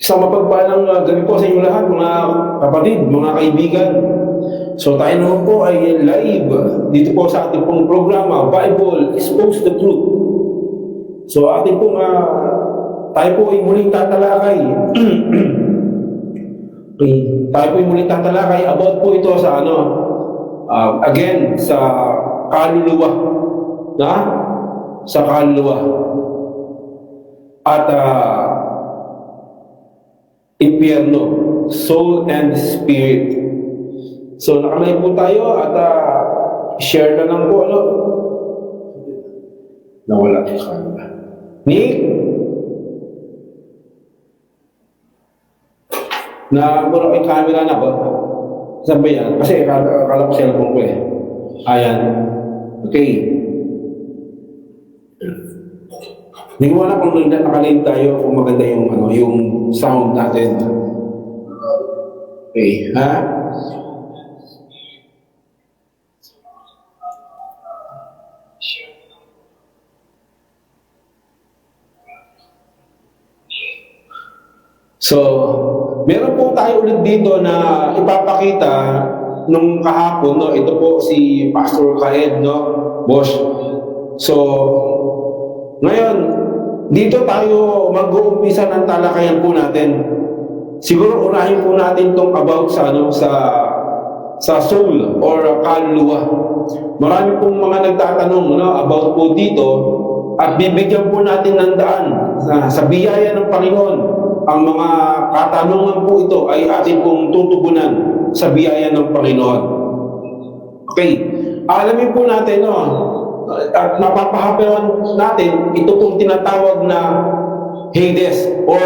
Isang mapagpalang gabi po sa inyo lahat, mga kapatid, mga kaibigan. So tayo naman po ay live dito po sa ating pong programa, Bible Expose the Truth. So ating pong, tayo po ay muling tatalakay. Okay. Tayo po ay muling tatalakay about po ito sa again, sa kaluluwa. Na? Sa kaluluwa. At impyerno, soul and spirit. So nakalay po tayo at share na lang po nawala yung camera. Nick? Wala yung camera na ba? Saan ba yan? Kasi akala ko cellphone ko eh. Ayan. Okay. Hindi ko alam kung nakalive tayo kung maganda yung sound natin. Okay, ha? So, meron po tayo ulit dito na ipapakita nung kahapon, no? Ito po si Pastor Kaed, no? Boss. So, ngayon, dito tayo mag-uumpisa ng talakayan po natin. Siguro unahin po natin itong about sa soul or kaluluwa. Marami pong mga nagtatanong about po dito at bibigyan po natin ng daan sa biyaya ng Panginoon. Ang mga katanungan po ito ay ating pong tutugunan sa biyaya ng Panginoon. Okay, alamin po natin at napapahapawan natin ito pong tinatawag na Hades or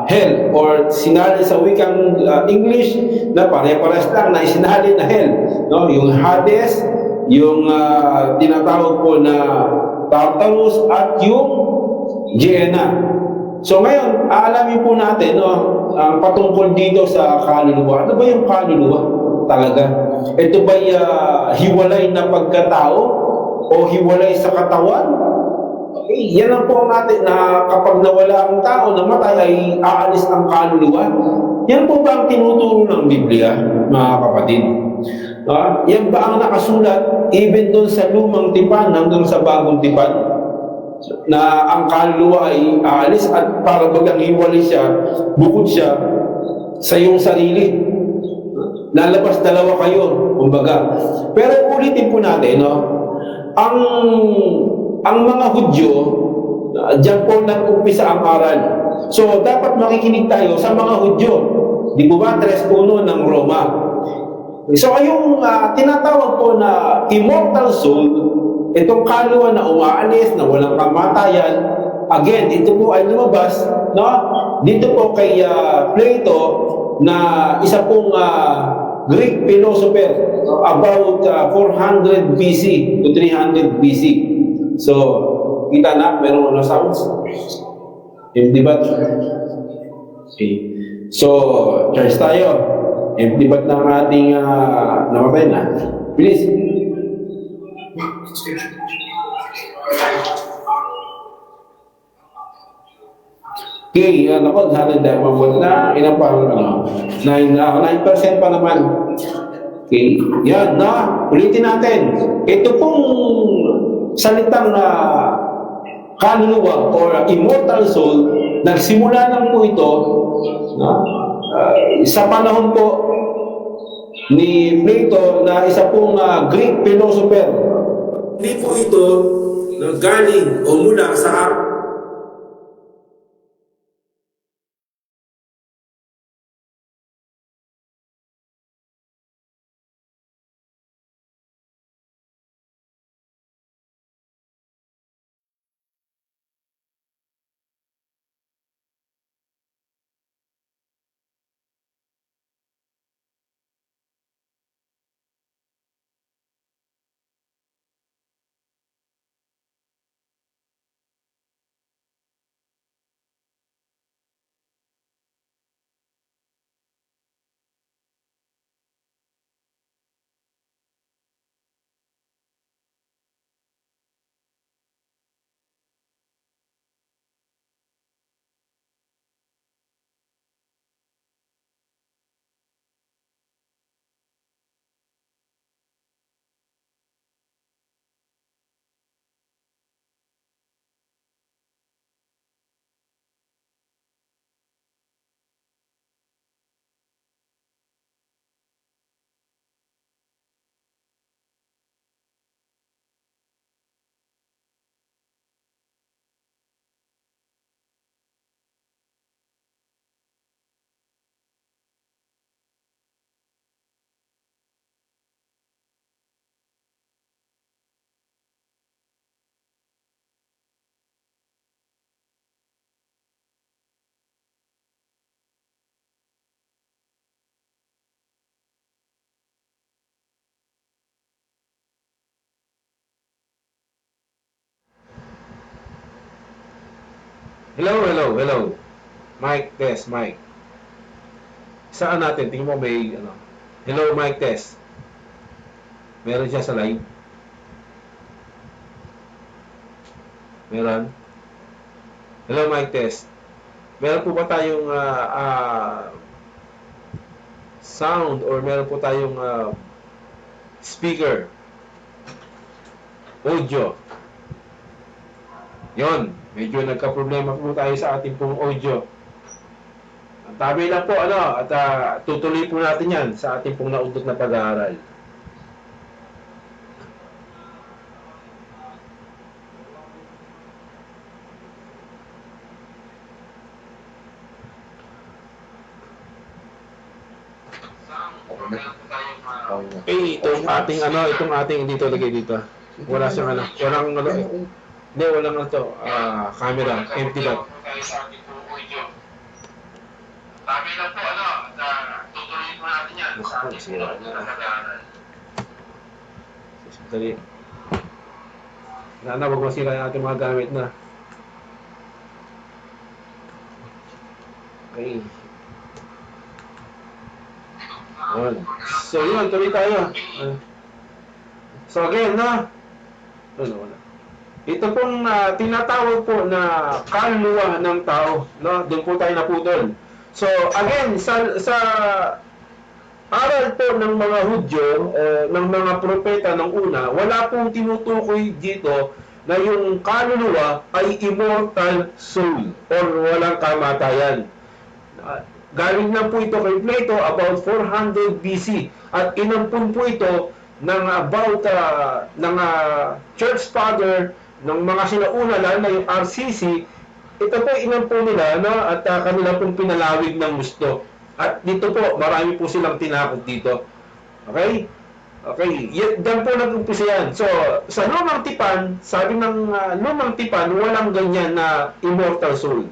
hell, or sinali sa wikang English na pare-pares lang na sinali na hell, no? Yung Hades, yung tinatawag po na Tartarus at yung Gehenna. So ngayon, aalamin po natin ang patungkol dito sa kaluluwa. Ano ba yung kaluluwa talaga? Ito ba hiwalay na pagkatao o hiwalay sa katawan? Okay, yan lang po ang atin na kapag nawala ang tao, namatay, ay aalis ang kaluluwa. Yan po ba ang tinuturo ng Biblia, mga kapatid? Yan ba ang nakasulat even doon sa lumang tipan hanggang sa bagong tipan? Na ang kaluluwa ay aalis at para bagang hiwalay siya, bukod siya sa iyong sarili. Lalabas dalawa kayo, kumbaga. Pero ulitin po natin, ang mga Hudyo, diyan po nag-umpisa ang aral. So, dapat makikinig tayo sa mga Hudyo. Di po ba? 3:1 ng Roma. So, yung tinatawag po na immortal soul, itong kaluluwa na umaalis, na walang kamatayan, again, ito po ay lumabas, dito po kay Plato, na isa pong Greek philosopher about 400 BC to 300 BC. So, kita na, meron sounds? Empty bat? Okay. So, charge tayo. Empty bat ng ating namatay na. Please. Okay, ako, halos dahil mabuot na, ilang parang 9% pa naman. Okay, yan ulitin natin. Ito pong salitang kaluluwa or immortal soul, nagsimula lang po ito sa panahon po ni Plato na isa pong Greek philosopher. Hindi po ito galing o mula sa Hello, hello, hello. Mic test, mic. Saan natin? Tingnan mo may ano. Hello, mic test. Meron siya sa live? Meron? Hello, mic test. Meron po ba tayong sound or meron po tayong speaker? Audio. Yon, medyo nagka-problema po tayo sa ating pong audio. Ang tabi lang po, ano, at tutuloy po natin yan sa ating pong naudot na pag-aaral. Okay, itong ating ano, itong ating dito lagay dito. Wala siyang ano, walang ano, hindi, walang ano to, camera, empty lang. Sabi lang po, ano, tutuloy po natin yan sa ating pag-aaral. Dali. Wag masira yung ating mga gamit na. Okay. Yun. So yun, tuloy tayo. So again, no? Wala. Ito pong tinatawag po na kaluluwa ng tao, no? Doon po tayo naputol. So again, sa aral po ng mga Hudyo, ng mga propeta ng una, wala pong tinutukoy dito na yung kaluluwa ay immortal soul or walang kamatayan. Galing na po ito kay Plato about 400 BC at inampun po ito ng about ng church father ng mga sinauna lalo na yung RCC. Ito po inampun nila, no, at kanila pong pinalawig ng gusto. At dito po marami po silang tinakot dito. Okay? Okay, diyan po nag-umpisa yan. So, sa Lumang Tipan, sabi ng Lumang Tipan, walang ganyan na immortal soul.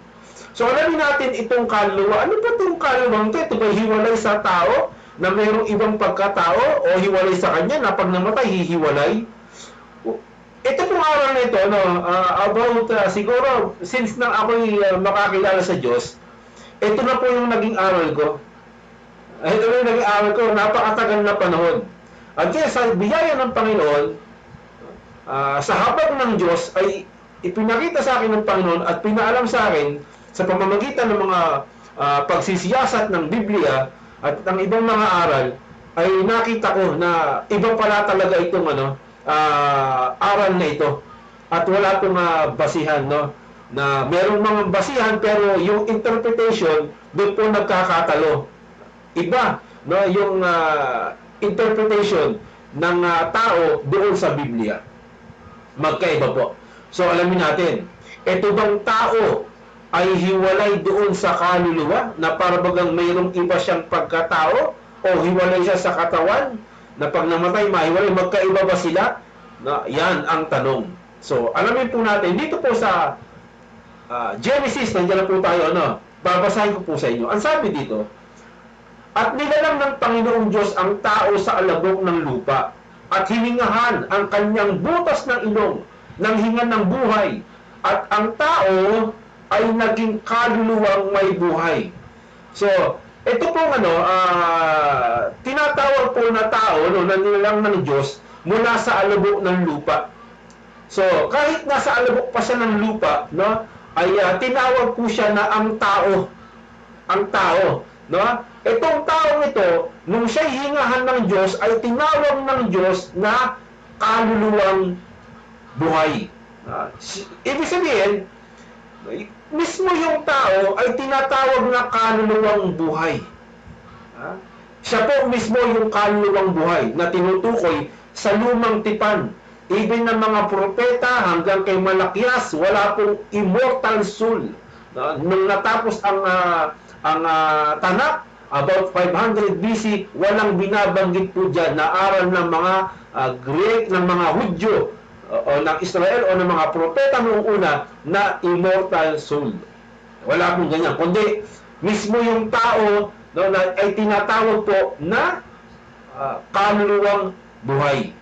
So, alamin natin itong kaluluwa. Ano ba itong kaluluwang ito? Ito ba hiwalay sa tao na mayroong ibang pagkatao o hiwalay sa kanya na pag namatay, hihiwalay? Ito pong aral na ito, no, about, siguro, since nang ako'y makakilala sa Diyos, ito na po yung naging aral ko. Ito na yung naging aral ko, napakatagal na panahon. At kaya sa biyaya ng Panginoon, sa habag ng Diyos ay ipinakita sa akin ng Panginoon at pinaalam sa akin sa pamamagitan ng mga pagsisiyasat ng Biblia at ng ibang mga aral, ay nakita ko na iba pala talaga itong aral na ito. At wala itong basihan, no? Na merong mga basihan pero yung interpretation doon po nagkakatalo. Iba, no, yung interpretation ng tao doon sa Biblia. Magkaiba po. So alamin natin, ito bang tao ay hiwalay doon sa kaluluwa na parabagang mayroong iba siyang pagkatao o hiwalay siya sa katawan na pag namatay mahiwalay, magkaiba ba sila? Na, yan ang tanong. So alamin po natin dito po sa Genesis, nandiyan na po tayo, ano? Babasahin ko po sa inyo. Ang sabi dito, at nilalang ng Panginoong Diyos ang tao sa alabok ng lupa at hiningahan ang kanyang butas ng ilong ng hingan ng buhay at ang tao ay naging kaluluwang may buhay. So, ito pong tinatawag po na tao, no, na nilalang ng Diyos mula sa alabok ng lupa. So, kahit nasa alabok pa siya ng lupa, no, ay tinawag po siya na ang tao. Ang tao, no? Itong taong ito, nung siya'y hingahan ng Diyos, ay tinawag ng Diyos na kaluluwang buhay. Ibig sabihin, mismo yung tao ay tinatawag na kaluluwang buhay. Siya po mismo yung kaluluwang buhay na tinutukoy sa Lumang Tipan. Even ng mga propeta hanggang kay Malakias, wala pong immortal soul. Nung natapos ang Tanak, about 500 BC, walang binabanggit po dyan na aral ng mga Greek, ng mga Hudyo, o ng Israel o ng mga propeta noong una na immortal soul. Wala pong ganyan. Kundi, mismo yung tao, no, na, ay tinatawag po na kaluluwang buhay.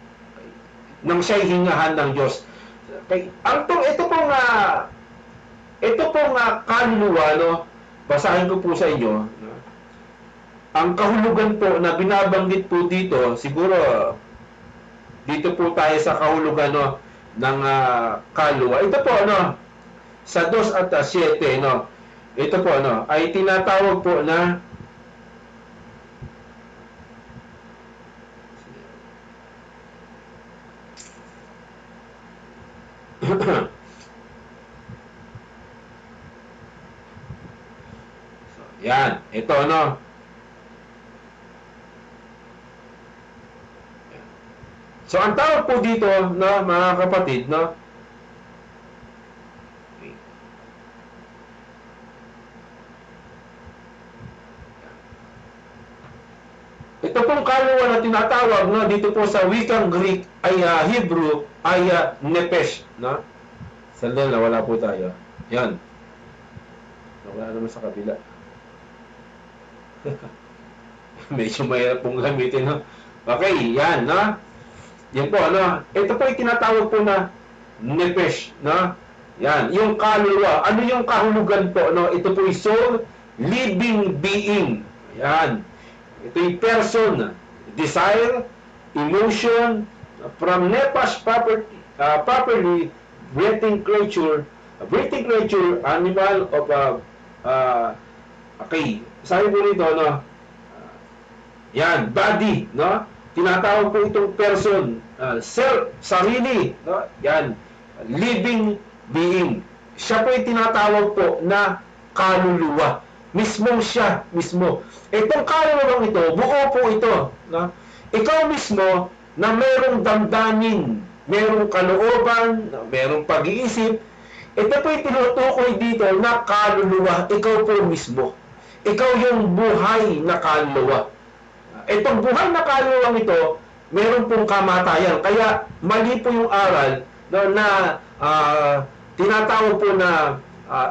Nang siya'y hingahan ng Diyos. Okay. Ito Ito pong kaluluwa, no, basahin ko po sa inyo. No? Ang kahulugan po na binabanggit po dito, siguro dito po tayo sa kahulugan, no, ng kaluluwa. Ito po, no, sa 2 at 7, no, ito po, no, ay tinatawag po na yan, ito, no. So, ang tawag po dito, no, mga kapatid, no, ito pong kaluluwa na tinatawag, no, dito po sa wikang Greek ay Hebrew ay nephesh, no. Sandali, wala po tayo. Yan. Wala naman sa kabila. Medyo mahirap pong gamitin, no? Okay, yan, no? Yan po, ano? Ito po ay tinatawag po na nephesh, no? Yan, yung kaluluwa. Ano yung kahulugan po, no? Ito po ay soul, living being. Yan. Ito yung person, desire, emotion, from nephesh properly, breathing creature, animal of okay. Sabi po rito, no? Yan, body, no? Tinatawag po itong person, self, sarili, no? Yan, living being. Siya po ay tinatawag po na kaluluwa. Mismo siya, mismo. Itong kaluluwang ito, buo po ito, no? Ikaw mismo na merong damdamin, merong kalooban, merong pag-iisip, ito po ay tinutukoy dito na kaluluwa, ikaw po mismo. Ikaw yung buhay na kaluluwa. Itong buhay na kaluluwang ito, meron pong kamatayan. Kaya mali po yung aral, no, na tinatawag po na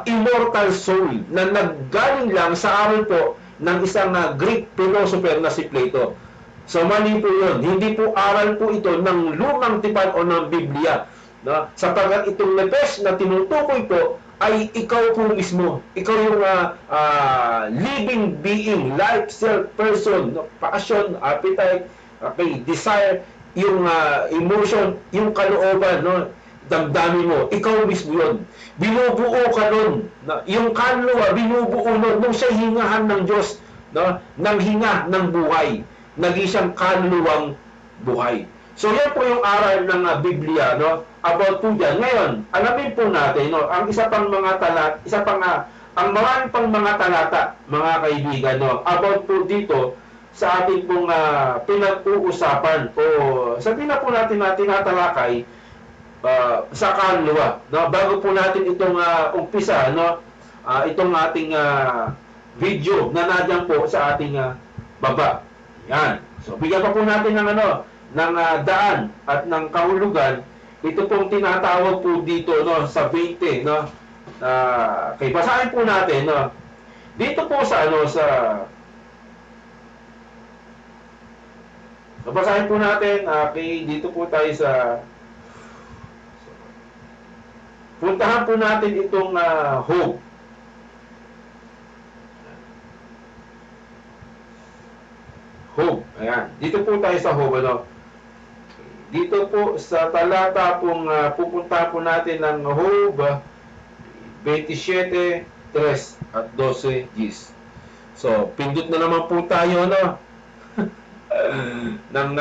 immortal soul na naggaling lang sa aral po ng isang Greek philosopher na si Plato. So mali po yun. Hindi po aral po ito ng lumang tipan o ng Biblia. No? Sapagkat itong nephesh na tinutukoy po ay ikaw po mismo. Ikaw yung living being, life, self, person, no? Passion, appetite, okay, desire, yung emotion, yung kalooban, no? Damdamin mo, ikaw mismo yun. Binubuo ka nun. No? Yung kaluluwa, binubuo nun nung siya hingahan ng Diyos, no? Nang hinga ng buhay. Naging siyang kaluluwang buhay. So yan po yung aral ng Biblia, no, about po dyan. Ngayon, alamin po natin, no, ang isa pang mga talata, ang marami pang mga talata, mga kaibigan, no, about po dito sa ating pong pinag-uusapan o sabihin na po natin na tinatalakay sa kaluluwa, no, bago po natin itong umpisa, no, itong ating video na nandiyan po sa ating baba. Yan. So bigyan pa po natin ng ng daan at ng kahulugan. Ito pong tinatawag po dito, no, sa 20, no. Kay basahin po natin, no. Dito po sa so, basahin po natin, dito po tayo sa puntahan po natin itong hope. Hope. Ayan. Dito po tayo sa hope, ano. Dito po sa talata pong pupunta po natin ng Job 27, 3 at 12 Gs. So, pindot na naman po tayo, no? ng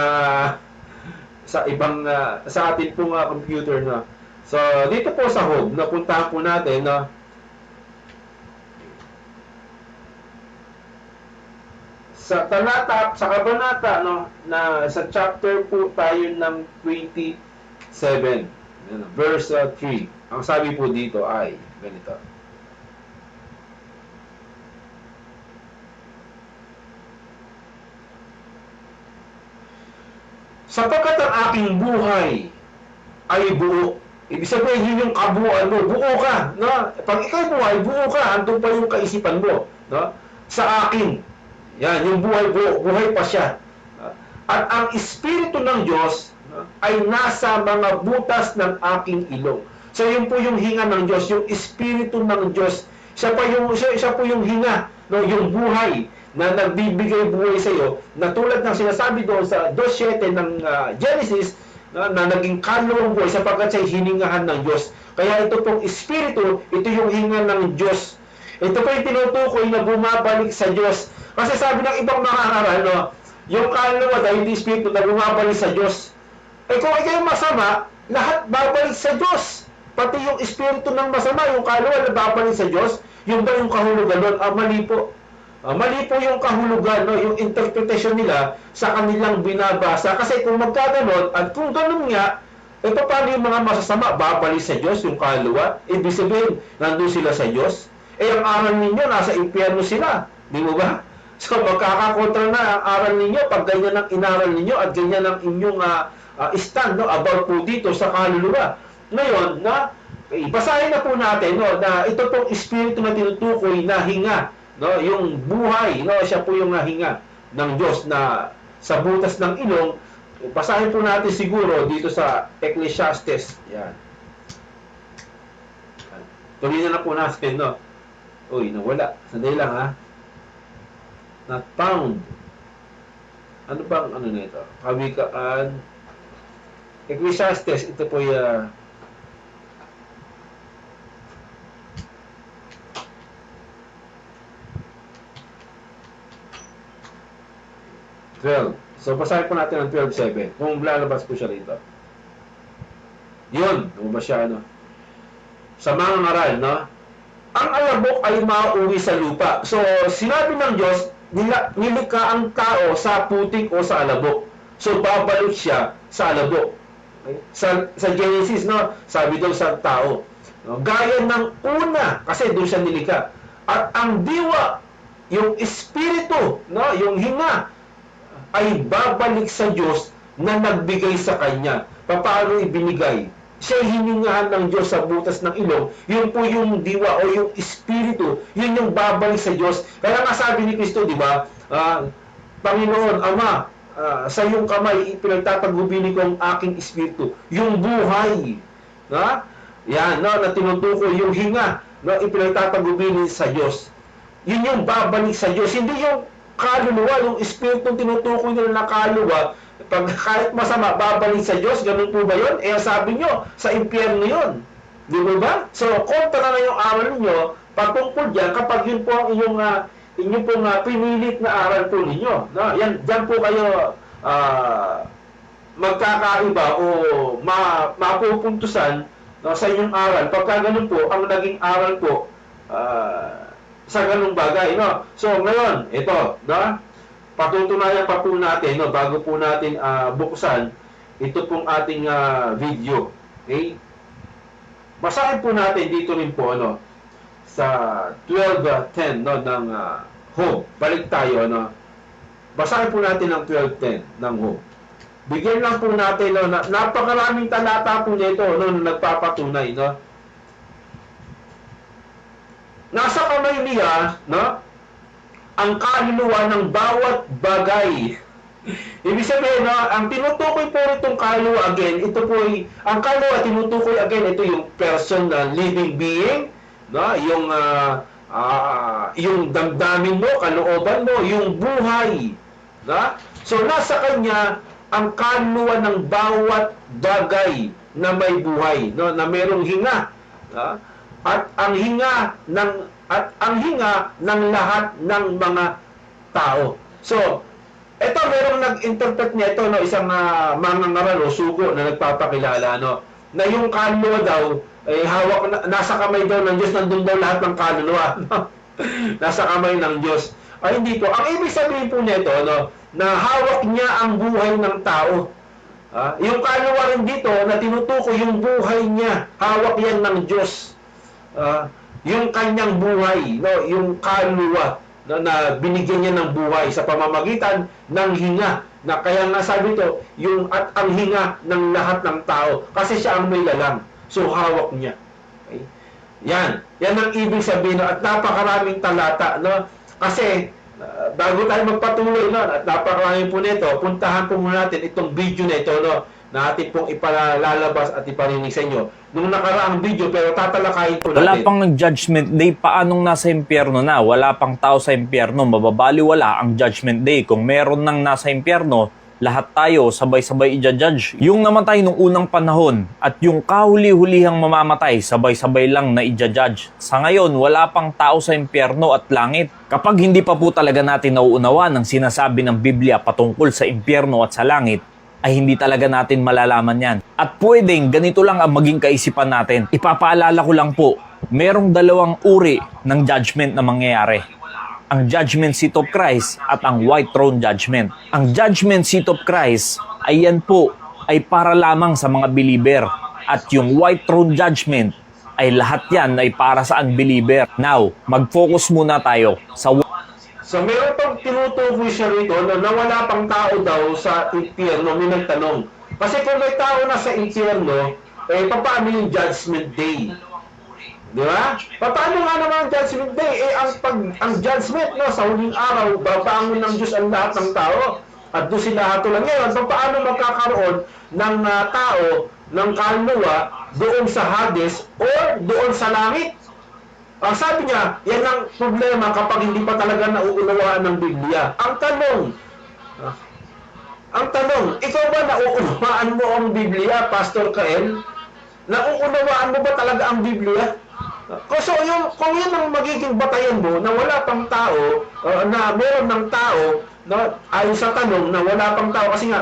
sa ibang sa atin pong computer, no. So, dito po sa Job, napuntahan po natin, no. Sa talata, sa kabanata, no, na sa chapter po tayo ng 27, verse 3. Ang sabi po dito ay ganito. Sapagkat ang aking buhay ay buo. Ibig sabihin, yun yung kabuuan mo. Buo ka, no? Pag ikaw buhay, buo ka. Andun pa yung kaisipan mo, no? Sa akin. Yan, yung buhay, buhay pa siya. At ang Espiritu ng Diyos ay nasa mga butas ng aking ilong. So yun po yung hinga ng Diyos, yung Espiritu ng Diyos. Siya po yung hinga, no, yung buhay na nagbibigay buhay sa iyo, na tulad ng sinasabi doon sa 2:7 ng Genesis, na naging kaluluwang buhay sapagkat siya hiningahan ng Diyos. Kaya ito pong Espiritu, ito yung hinga ng Diyos. Ito po yung tinutukoy na bumabalik sa Diyos. Kasi sabi ng ibang mga aral, no, yung kaluluwa dahil yung Espiritu na bumabalik sa Diyos. Eh kung ikaw yung masama, lahat babalik sa Diyos. Pati yung Espiritu ng masama, yung kaluluwa na babalik sa Diyos, yung ba yung kahulugan doon? Mali po. Mali po yung kahulugan, no, yung interpretation nila sa kanilang binabasa. Kasi kung magkaganon, at kung ganun nga, ito paano yung mga masasama, babalik sa Diyos, yung kaluluwa? Ibig sabihin, nandun sila sa Diyos. Eh, ang aral ninyo, nasa impyerno sila. Di mo ba? So, magkakakontra na ang aral ninyo pag ganyan ang inaral ninyo at ganyan ang inyong stand, no, about po dito sa kaluluwa. Ngayon, basahin na po natin, no, na ito pong Espiritu na tinutukoy na hinga, no, yung buhay, no, siya po yung hinga ng Diyos na sa butas ng ilong. Basahin po natin siguro dito sa Ecclesiastes. Yan. Tuloy na po natin, no. Uy, nawala. Sandali lang, ha. Not found. Ano bang ano na ito? Kawikaan. Ecclesiastes, ito po yung 12. So, basahin po natin ang 12:7. Kung lalabas po siya rito. Yun. Lumabas siya, ano. Sa mga ngaral, no? Ang alabok ay mauwi sa lupa. So, sinabi ng Diyos, nilikha ang tao sa putik o sa alabok. So, babalik siya sa alabok. Okay? Sa Genesis, no? Sabi daw sa tao. No? Gaya ng una, kasi doon siya nilikha. At ang diwa, yung espiritu, no? Yung hinga, ay babalik sa Diyos na nagbigay sa Kanya. Paano ibinigay? Siya hiningahan ng Diyos sa butas ng ilong. Yun po yung diwa o yung espiritu. Yun yung babalik sa Diyos. Kaya nga sabi ni Kristo, di ba? Panginoon, Ama, sa iyong kamay, pinagtatagubili ko ang aking espiritu. Yung buhay. Yan, no, na tinutukoy yung hinga. No, ipinagtatagubili sa Diyos. Yun yung babalik sa Diyos. Hindi yung kaluluwa, yung espiritu tinutukoy nila na kaluluwa. Pag kahit masama, babalik sa Diyos, ganun po ba yun? Eh, sabi nyo, sa impyerno yun. Di ba ba? So, kontra na yung aral nyo, patungkol dyan, kapag yun po ang inyong pong pinilit na aral po ninyo. No? Yan, dyan po kayo magkakaiba o mapupuntusan, no, sa inyong aral. Pagka ganun po, ang naging aral po, sa ganung bagay, no? So, ngayon, ito, no? Patutunayan pa po natin, no, bago po natin buksan ito pong ating video. Okay? Basahin po natin dito rin po, ano, sa 12:10, no, ng Job. Balik tayo, no? Basahin po natin ang 12:10 ng Job. Bigyan lang po natin, no, napakaraming talata po nito, no, nagpapatunay, no? Nasa kamay niya, no, ang kaluluwa ng bawat bagay. Ibig sabihin, no, ang tinutukoy po itong kaluluwa, again, ito po ay, ang kaluluwa tinutukoy, again, ito yung person na living being, no, yung damdamin mo, kalooban mo, yung buhay. No? So, nasa kanya ang kaluluwa ng bawat bagay na may buhay, no, na mayroong hinga. No? At ang hinga ng lahat ng mga tao. So, ito merong nag-interpret niya ito, no, isang mangangaral o sugo na nagpapakilala, no, na yung kaluluwa daw ay hawak nasa kamay daw ng Diyos, nandun daw lahat ng kaluluwa, no? Nasa kamay ng Diyos. Ay hindi po. Ang ibig sabihin po nito, no, na hawak niya ang buhay ng tao. Yung kaluluwa rin dito na tinutukoy yung buhay niya, hawak yan ng Diyos. Yung kanyang buhay, no, yung kaluluwa, no, na binigyan niya ng buhay sa pamamagitan ng hinga, na kaya nga sabi ito, yung at ang hinga ng lahat ng tao, kasi siya ang may lalang, so hawak niya. Okay? Yan ang ibig sabihin, no, at napakaraming talata, no, kasi bago tayo magpatuloy, no, at napakaraming po nito, puntahan po muna natin itong video na ito, no, na ating pong ipalalabas at iparinig sa inyo nung nakaraang video, pero tatalakayin po Wala natin. pang Judgment Day, paanong nasa impyerno na? Wala pang tao sa impyerno, mababaliwala ang Judgment Day. Kung meron nang nasa impyerno, lahat tayo sabay-sabay i-judge. Yung namatay nung unang panahon at yung kahuli-hulihang mamamatay, sabay-sabay lang na i-judge. Sa ngayon, wala pang tao sa impyerno at langit. Kapag hindi pa po talaga natin nauunawa ng sinasabi ng Biblia patungkol sa impyerno at sa langit, ay hindi talaga natin malalaman yan. At pwedeng ganito lang ang maging kaisipan natin. Ipapaalala ko lang po, merong dalawang uri ng judgment na mangyayari. Ang Judgment Seat of Christ at ang White Throne Judgment. Ang Judgment Seat of Christ ay yan po ay para lamang sa mga believer. At yung White Throne Judgment ay lahat yan ay para sa unbeliever. Now, mag-focus muna tayo sa So meron pang tinutukoy siya rito na nawala pang tao daw sa impyerno, may nagtanong. Kasi kung may tao na sa impyerno, eh paano yung Judgment Day? Di ba? Paano nga naman ang Judgment Day? Eh ang judgment, no, sa huling araw, babangon ng Diyos ang lahat ng tao. At doon sila hatulan. Ngayon, paano magkakaroon ng tao, ng kaluluwa, doon sa Hades or doon sa langit? Ang sabi niya, yan ang problema kapag hindi pa talaga nauunawaan ng Biblia. Ang tanong, ikaw ba nauunawaan mo ang Biblia, Pastor Kael? Nauunawaan mo ba talaga ang Biblia? So, kung yun ang magiging batayan mo, na wala pang tao, na meron ng tao, na, ayon sa tanong, na wala pang tao, kasi nga,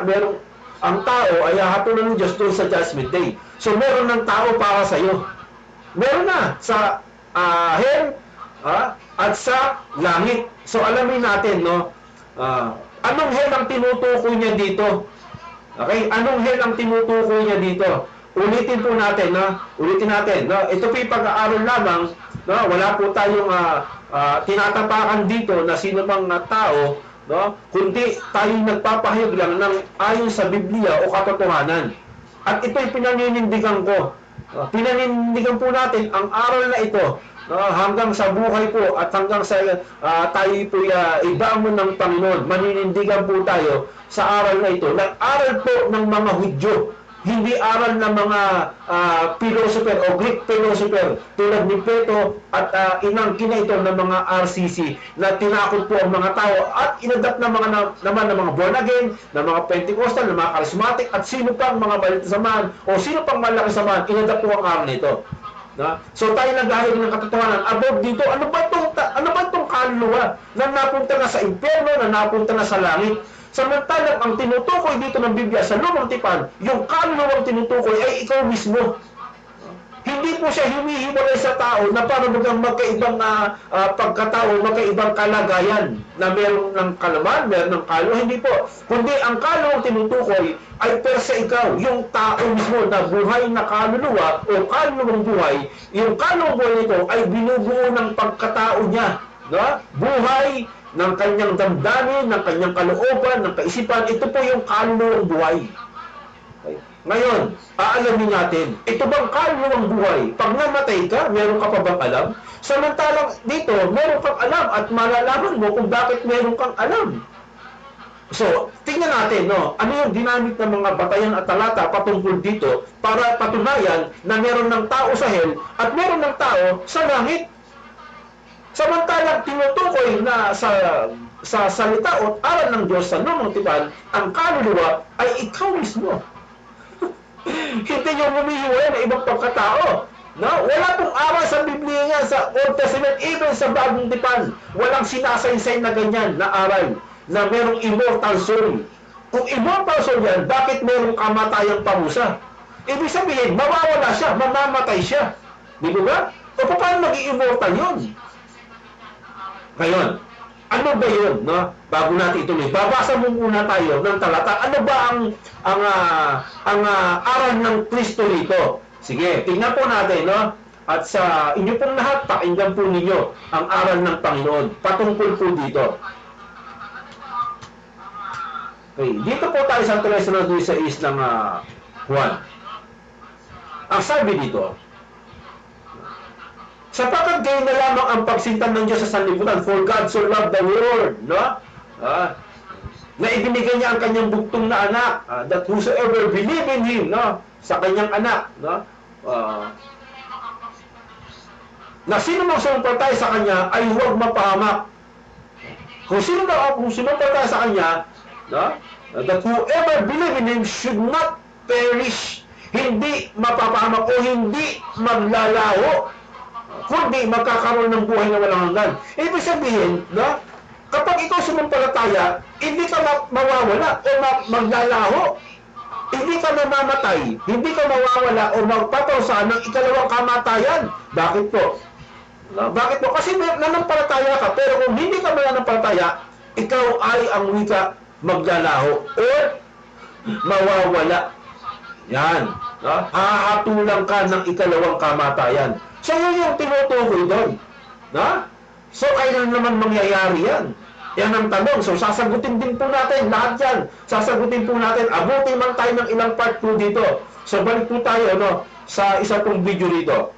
ang tao ay hatulan ng Diyos doon sa Judgment Day. So, meron ng tao para sa iyo. Meron na sa hell at sa langit. So alamin natin, no, anong hell ang tinutukoy niya dito? Okay, anong hell ang tinutukoy niya dito? Ulitin natin, no? Ito po yung pag-aaral lamang, no? Wala po tayong tinatapakan dito na sino mang tao, no? Kundi tayo nagpapahayag lang ng ayon sa Biblia o katotohanan. At ito'y pinaninindigan ko. Pinanindigan po natin ang aral na ito hanggang sa buhay po at hanggang sa tayo po ibangon ng Panginoon. Maninindigan po tayo sa aral na ito. Nag-aral po ng mga Hudyo, hindi aral ng mga philosopher o Greek philosopher tulad ni Plato at inangkin ito ng mga RCC na tinakot po ang mga tao at inadapt na naman ng mga born again, ng mga Pentecostal, ng mga charismatic at sino pang mga balita samahan o sino pang malaki samahan, inadapt po ang aral nito. So tayo naghahayag ng katotohanan about dito, ano ba itong kaluluwa na napunta na sa impyerno, na napunta na sa langit? Samantalang ang tinutukoy dito ng Biblia sa Lumang Tipan, yung kaluluwang tinutukoy ay ikaw mismo. Hindi po siya humihiwalay sa tao na para bagang magkaibang pagkatao, magkaibang kalagayan na meron ng kalaman, meron ng kaluluwa. Hindi po. Kundi ang kaluluwang tinutukoy ay per sa ikaw, yung tao mismo na buhay na kaluluwa o kaluluwang buhay, yung kaluluwang buhay nito ay binubuo ng pagkatao niya. No? Buhay ng kanyang damdamin, ng kanyang kalooban, ng kaisipan, ito po yung kaluluwang buhay. Okay. Ngayon, aalamin natin, ito bang kaluluwang buhay? Pag namatay ka, meron ka pa bang alam? Samantalang dito, meron kang alam at malalaman mo kung bakit meron kang alam. So, tingnan natin, no, ano yung dinamik ng mga batayan at talata patungkol dito para patunayan na meron ng tao sa hell at meron ng tao sa langit. Samantalang tinutukoy na sa salita o aral ng Diyos sa Lumang Tipan, ang kaluluwa ay ikaw mismo. Hindi yung humihiwalay na ibang pagkatao. No? Wala pong aral sa Biblia nga, sa Old Testament, even sa Bagong Tipan. Walang sinasaysay na ganyan na aral na merong immortal soul. Kung immortal soul yan, bakit merong kamatayang parusa? Ibig sabihin, mawawala siya, mamamatay siya. Di ba? O paano maging immortal yun? Ngayon, ano ba yun? No? Bago natin ituloy, babasa mo muna tayo ng talata. Ano ba ang aral ng Kristo rito? Sige, tingnan po natin, no? At sa inyo pong lahat, pakinggan po ninyo ang aral ng Panginoon patungkol po dito. Okay, dito po tayo sa 3:16 ng Juan. Ang sabi dito, sapagkat gayon na lamang ang pagsintan ng Diyos sa sanlibutan, for God so loved the world, no? na ibinigay niya ang kanyang bugtong na anak, that whosoever believe in Him, no, sa kanyang anak, no, na sino mang sumampatay sa kanya ay huwag mapahamak. Kung sumampatay sa kanya, no, that whoever believe in Him should not perish, hindi mapapahamak o hindi maglalaho, kundi magkakaroon ng buhay na walang hanggan. Ibig sabihin, no, kapag ikaw sumampalataya, hindi ka mawawala o maglalaho. Hindi ka mamamatay, hindi ka mawawala o magpaparusahan ng ikalawang kamatayan. Bakit po? No, bakit po? Kasi nanampalataya ka, pero kung hindi ka mananampalataya, ikaw ay ang wika maglalaho o mawawala. Yan. No? Hahatulang ka ng ikalawang kamatayan. So, yun yung tinutukoy doon. No? So, kailan naman mangyayari yan? Yan ang tanong. So, sasagutin din po natin lahat yan. Sasagutin po natin. Abutin man tayo ng ilang part po dito. So, balik po tayo sa isa pong video dito.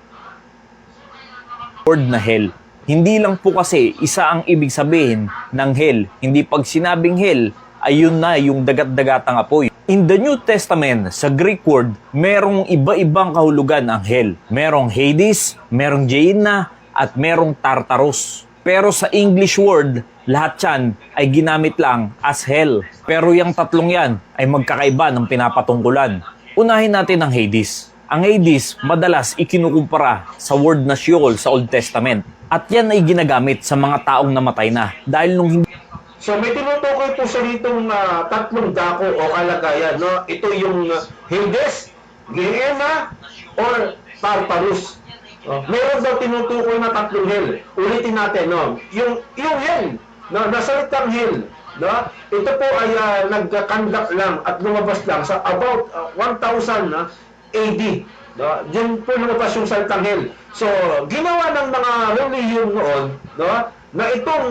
Word na hell. Hindi lang po kasi isa ang ibig sabihin ng hell. Hindi pag sinabing hell, ayun na yung dagat-dagatang apoy. In the New Testament, sa Greek word, merong iba-ibang kahulugan ang hell. Merong Hades, merong Gehenna, at merong Tartarus. Pero sa English word, lahat yan ay ginamit lang as hell. Pero yung tatlong yan ay magkakaiba ng pinapatungkulan. Unahin natin ang Hades. Ang Hades, madalas ikinukumpara sa word na Sheol sa Old Testament. At yan ay ginagamit sa mga taong namatay na. Dahil nung hindi So may tinutukoy po sa ditong tatlong dako o kalagayan. No? Ito yung Hades, Gehenna, or Tartarus. Meron daw tinutukoy na tatlong hell. Ulitin natin, no? Yung hell, no? Nasalitang hell, no? Ito po ay nagkakandak lang at lumabas lang sa about 1000 AD. No? Diyan po lumabas yung salitang hell. So, ginawa ng mga relihiyon noon, no? Na itong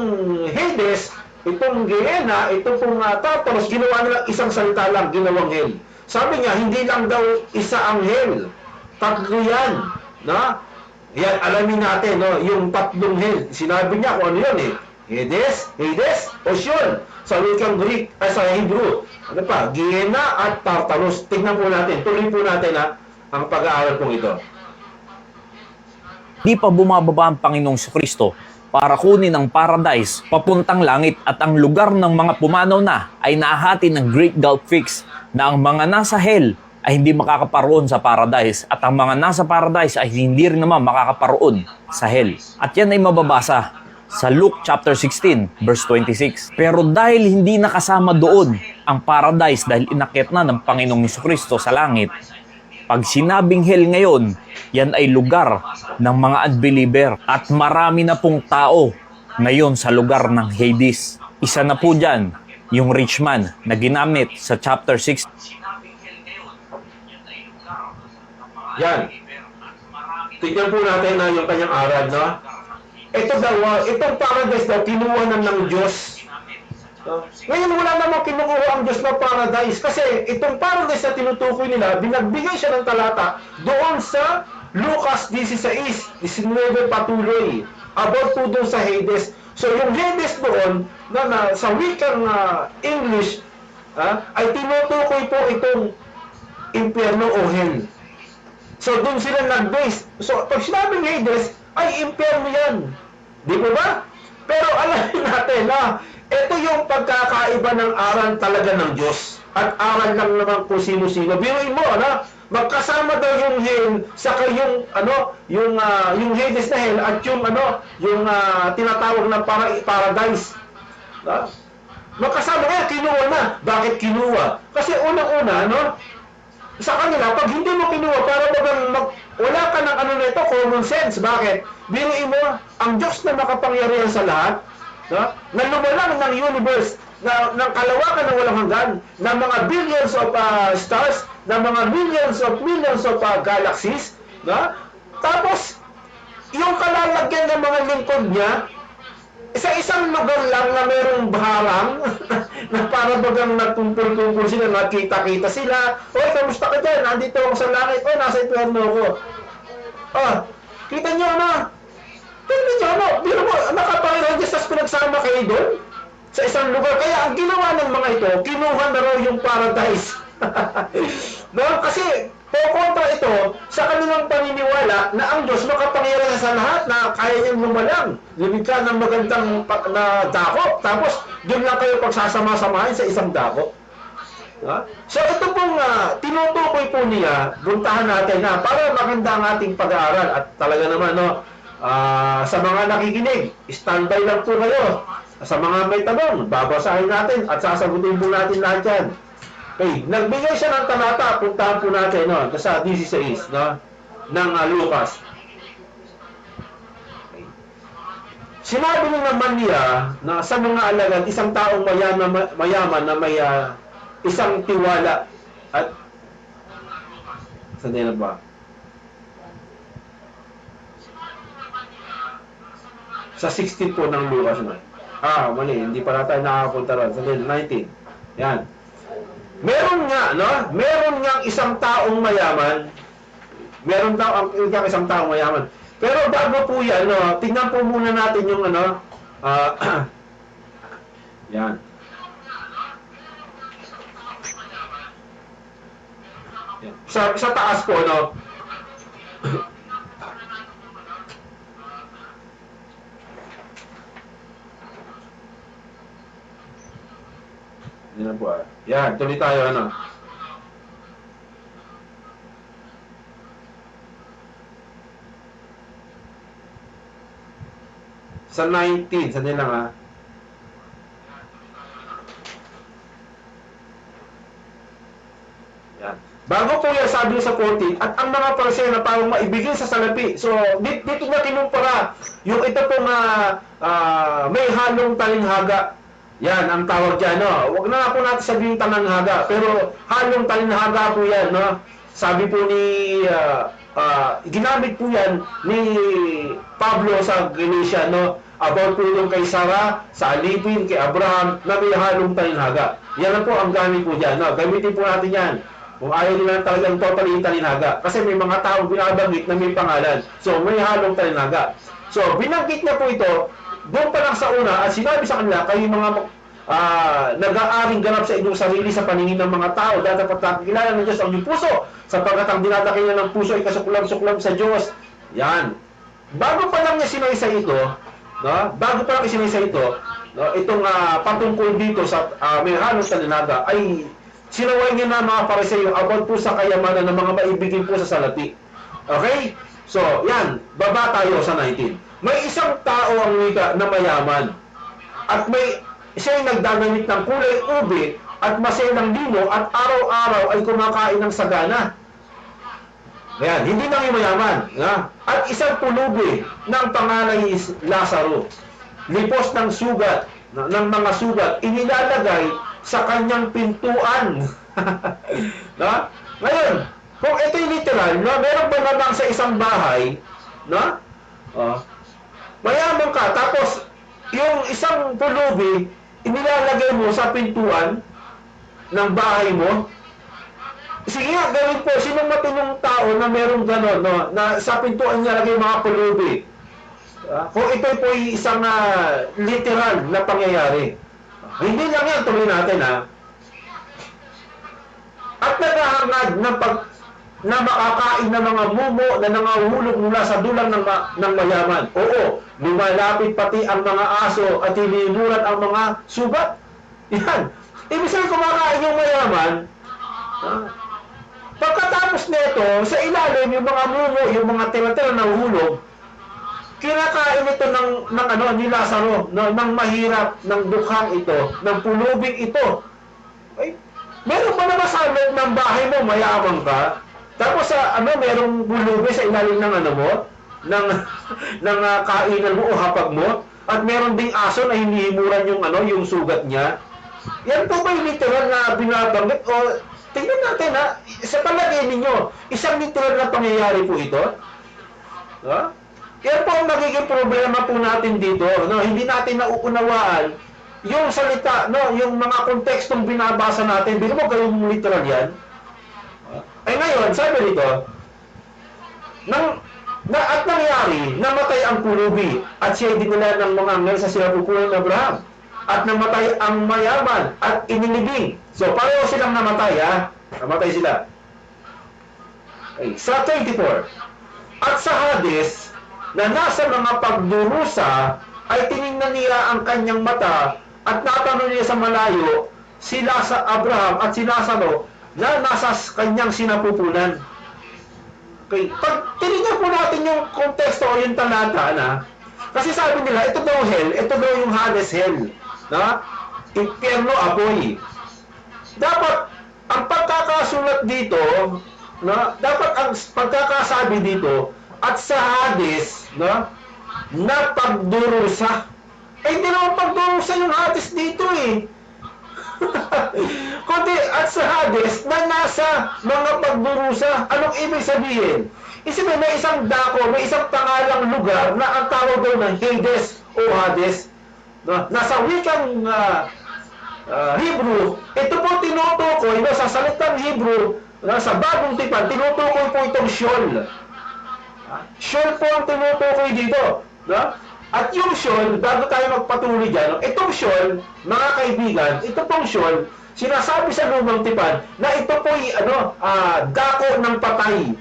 Hades, itong Gehenna, itong Tartarus, ginawa nila isang salita lang, ginawang hell. Sabi niya, hindi lang daw isa ang hell. Tatlo yan, no? Yan, alamin natin, no, yung tatlong hell. Sinabi niya kung ano yun eh. Hades, o Sheol. Sa wikang Greek, sa Hebrew. Ano pa? Gehenna at Tartarus. Tingnan po natin, tuloy po natin ang pag-aaral pong ito. Di pa bumababa ang Panginoong Kristo para kunin ang paradise papuntang langit at ang lugar ng mga pumanaw na ay nahati ng Great Gulf Fix na ang mga nasa hell ay hindi makakaparoon sa paradise at ang mga nasa paradise ay hindi rin naman makakaparoon sa hell. At yan ay mababasa sa Luke chapter 16 verse 26. Pero dahil hindi nakasama doon ang paradise dahil inakyat na ng Panginoong Kristo sa langit, pag sinabing hell ngayon, yan ay lugar ng mga unbeliever at marami na pong tao ngayon sa lugar ng Hades. Isa na po dyan, yung rich man na ginamit sa chapter 6. Yan. Tignan po natin yung kanyang aral, no? Ito daw, itong paradise daw, kinuha ng Diyos. Ngayon wala namang kinukuha ang Diyos na paradise kasi itong paradise na tinutukoy nila, binagbigay siya ng talata doon sa Lucas 16, 19 patuloy, about po doon sa Hades. So yung Hades doon, sa wikang English, ay tinutukoy po itong impyerno o hell. So doon sila nag-base. So pag sinabing Hades, ay impyerno yan. Di ba ba? Pero alamin natin ito yung pagkakaiba ng aral talaga ng Diyos. At aral lang naman kung sino-sino. Biruin mo, magkasama daw yung hell saka yung yung Hades na hell at yung tinatawag na paradise. Magkasama kaya kinuha na. Bakit kinuha? Kasi unang-una, sa kanila, pag hindi mo kinuha, para wala ka ng nito, common sense. Bakit? Biruin mo, ang Diyos na makapangyarihan sa lahat, na lumalang ng universe, ng kalawakan ng walang hanggan, ng mga billions of stars, ng mga millions of galaxies, tapos, yung kalalagyan ng mga lingkod niya, sa isang lugar lang na mayroong baharang, na para bagang natumpul-tumpul sila, nakita-kita sila, oy, kamusta ka dyan? Nandito ako sa langit, oy, nasa impyerno ako. Kita nyo, Tignan nyo, biro mo, nakapangyarihan Diyos, tas pinagsama kayo doon? sa isang lugar. Kaya ang ginawa ng mga ito, kinuha na raw yung paradise. No? Kasi kontra ito sa kanilang paniniwala na ang Diyos makapangyarihan sa lahat, na kaya niyang lumalang, lumikha ng magandang na dako, tapos doon lang kayo pagsasama-samahin sa isang dako. So ito pong tinutukoy po niya, buntahan natin na para maganda ang ating pag-aaral. At talaga naman, sa mga nakikinig, standby lang po kayo. Sa mga may tanong, babasahin natin at sasagutin po natin lahat yan. Okay, nagbigay siya ng talata, puntahan po natin sa 16 ng Lucas. Okay. Sinabi naman niya na sa mga alagad, isang taong mayaman na may isang tiwala at saan na ba? Sa 16 po ng Lucas na. Mali, hindi pa na tayo nakakapunta ron. Sa 19. Yan. Meron nga isang taong mayaman. Meron daw ang isang taong mayaman. Pero bago po yan, tingnan po muna natin yung yan. Sa taas po, yan po. Yan, tuloy tayo, Sa 19, saan lang Yan. Bago po yan, sabi sa 14, at ang mga Pariseo na parang maibigin sa salapi. So, dito na kinumpara yung ito pong may halong talinghaga. Yan, ang tawag dyan, Huwag na po natin sabihin talinghaga, pero halong talinghaga po yan, Sabi po ni, ginamit po yan ni Pablo sa Galatia, about po yung kay Sarah, sa alipin, kay Abraham, na may halong talinghaga. Yan na po ang gamit po dyan, Gamitin po natin yan. Kung ayaw nila talagang totally talinghaga. Kasi may mga taong binabanggit na may pangalan. So, may halong talinghaga. So, binanggit niya po ito, doon pa lang sa una, at sinabi sa kanila, kayo mga nag-aaring ganap sa inyong sarili sa paningin ng mga tao, dahil dapat nakikilala ng Diyos ang inyong puso, sapagkat ang dinadakilan ng puso ay kasuklam-suklam sa Diyos. Yan. Bago pa lang niya sinaysa ito, itong patungkol dito sa may halong talinghaga, ay sinaway niya na mga Pariseo about po sa kayamanan ng mga maibigin po sa salapi. Okay? So, yan. Baba tayo sa 19. May isang tao ang wika na mayaman. At siya'y nagdagamit ng kulay ube at maselang lino at araw-araw ay kumakain ng sagana. Ayan, hindi lang yung mayaman. At isang pulubi ng pangalan ni Lazaro, lipos ng sugat, ng mga sugat, inilalagay sa kanyang pintuan. Ngayon, kung ito'y literal, meron ba naman sa isang bahay, mayaman ka, tapos yung isang pulubi, inilalagay mo sa pintuan ng bahay mo. Sige nga, gawin po, sinong matinong tao na merong gano'n, na sa pintuan niya lagay mga pulubi. Kung ito po isang literal na pangyayari. Hindi lang yan, tuloy natin At naghahangad na makakain ng mga mumo na nangahulog mula sa dulang ng mayaman. Oo, lumalapit pati ang mga aso at hinimuran ang mga sugat. Yan. Ibig sabihin kumakain yung mayaman, pagkatapos nito, sa ilalim yung mga mumo, yung mga tira-tira na hulog, kinakain ito ni Lazaro, ng mahirap, ng dukhang ito, ng pulubing ito. Ay, meron ba naman sa loob ng bahay mo, mayaman ka? Tapos merong bulubi sa ilalim ng ng kainan mo o hapag mo, at meron ding aso na hinihimuran yung sugat niya. Yan po ba yung literal na binabanggit? O tingnan natin sa palagay ninyo, isang literal na pangyayari po ito? Yan po ang magiging problema po natin dito. Hindi natin nauunawaan yung salita, yung mga kontekstong binabasa natin. Bino mo gawin literal yan? Ay ngayon, sabi nito, at nangyari, namatay ang pulubi at siya dinala ng mga anghel sa sinapupunan ng Abraham. at namatay ang mayaman at inilibing. So, pareho silang namatay, ha? Namatay sila. Okay. Sa 24, at sa Hades, na nasa mga pagdurusa, ay tiningnan niya ang kanyang mata at natanong niya sa malayo sila sa Abraham at si Lazaro na nasa kanyang sinapupunan. Okay. Pag tinignan po natin yung konteksto o yung talata na, kasi sabi nila, ito daw hell, ito daw yung Hades hell, na impyerno apoy. Dapat, ang pagkakasulat dito, na dapat ang pagkakasabi dito, at sa Hades, na pagdurusa. Eh, hindi naman pagdurusa yung Hades dito eh. Kundi at sa Hades na nasa mga pagdurusa. Anong ibig sabihin? Isipin, may isang dako, may isang pangalang lugar na ang tawag daw ng Hades o Hades. Nasa wikang Hebrew, ito po tinutukoy, sa salitang Hebrew, sa bagong tipan, tinutukoy po itong Sheol. Sheol po ang tinutukoy dito. At yung Sheol, bago tayo magpatuloy dyan, itong Sheol, mga kaibigan, ito pong Sheol, sinasabi sa lumang tipan na ito po'y dako ng patay,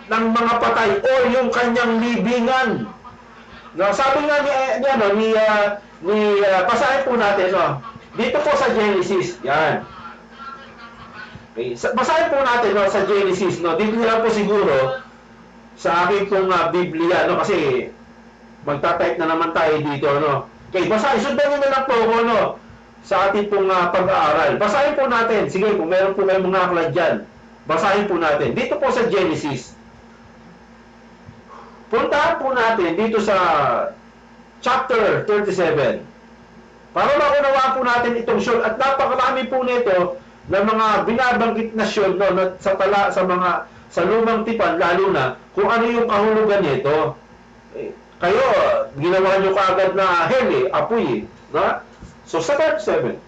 ng mga patay o yung kanyang libingan. Sabi nga basahin po natin, dito po sa Genesis, yan. Okay. Basahin po natin sa Genesis, dito nila po siguro sa aking pong Biblia, kasi magta-type na naman tayo dito, Okay, basahin, sundan nyo na lang po ako, sa ating pong pag-aaral. Basahin po natin, sige, kung meron po kayong mga aklat dyan, basahin po natin. Dito po sa Genesis, puntahan po natin dito sa chapter 37, para maunawaan po natin itong Sheol, at napakarami po nito na mga binabanggit na Sheol, sa lumang tipan, lalo na kung ano yung kahulugan nito. Kayo, ginawa nyo kaagad na hell, apoy, So, sa 37,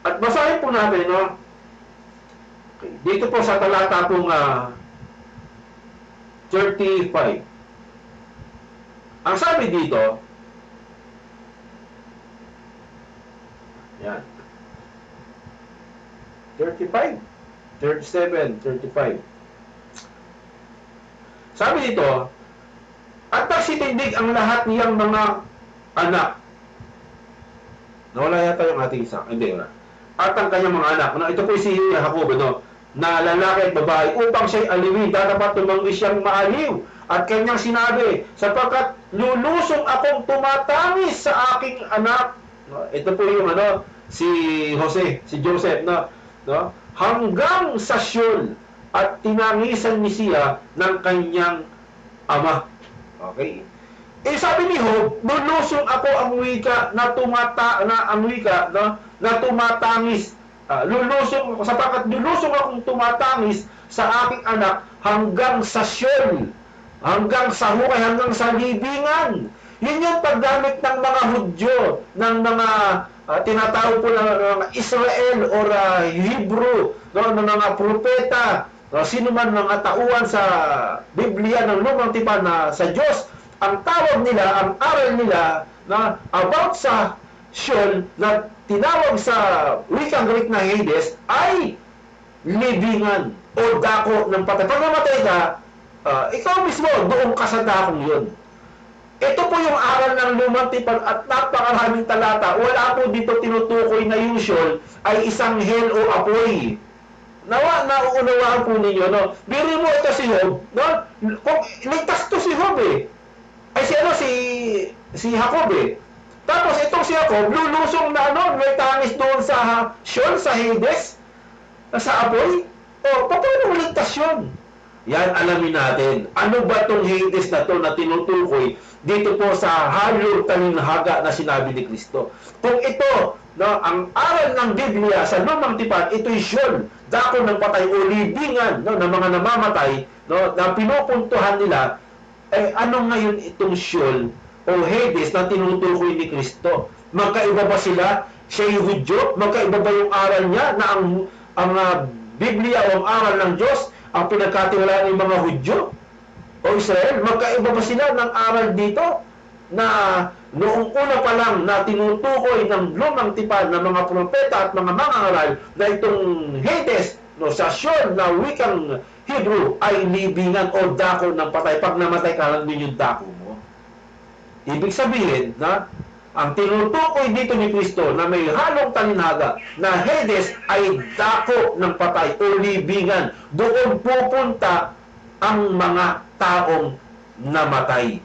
at basahin po natin, okay, dito po sa talata pong 35. Ang sabi dito, yan, 35, 37, 35. Sabi dito, at nagsitindig ang lahat niyang mga anak. Nawala yata yung ating isa. Hindi, wala. At ang kanyang mga anak. Ito po si Jacob, na lalaki at babae, upang siya'y aliwin. Dapat tumanggi siyang maaliw. At kanyang sinabi, sapagkat lulusong akong tumatangis sa aking anak. Ito po yung si Joseph, hanggang sa Sheol, at tinangisan ni siya ng kanyang ama. Okay? Sabi ni Job, lulusong ako ang wika na tumatangis. Lulusong ako, sapagkat lulusong akong tumatangis sa aking anak hanggang sa Sheol, hanggang sa hukay, hanggang sa libingan. Yun yung paggamit ng mga Hudyo, ng mga tinatawag po ng mga Israel or Hebrew, ng mga propeta, sino man mga tauhan sa Biblia ng lumang tipan na sa Diyos, ang tawag nila, ang aral nila about sa Sheol na tinawag sa wikang Greek na Hades ay libingan o dako ng patay. Pag namatay ka, ikaw mismo, doon ka sa dakong yun. Ito po yung aral ng lumang tipan at napakaraming talata. Wala po dito tinutukoy na yung Sheol ay isang hell o apoy. Nauunawaan po ninyo, Biro mo ito si Job, Kung ligtas to si Job ay si Jacob Tapos itong si Jacob, lulusong na may tangis doon sa Sheol, sa Hades, sa apoy. Paano ligtas yun? Yan, alamin natin. Ano ba itong Hades na to na tinutukoy dito po sa halong talinhaga na sinabi ni Kristo? Kung ito, ang aral ng Biblia sa lumang tipan, ito'y Sheol, dako ng patay o libingan ng mga namamatay, na pinupuntuhan nila. Ano ngayon itong Sheol o Hades na tinutukoy ni Kristo? Magkaiba ba sila? Siya'y Hudyo? Magkaiba ba yung aral niya na ang Biblia o ang aral ng Diyos ang pinagkatiwalaan ng mga Hudyo o Israel? Magkaiba ba sila ng aral dito? na noong una pa lang na tinutukoy ng lumang tipan ng mga propeta at mga mangangaral na itong Hades, no, sa Sheol na wikang Hebrew ay libingan o dako ng patay. Pag namatay ka lang din yung dako mo. Ibig sabihin na ang tinutukoy dito ni Kristo na may halong talinhaga na Hades ay dako ng patay o libingan. Doon pupunta ang mga taong namatay.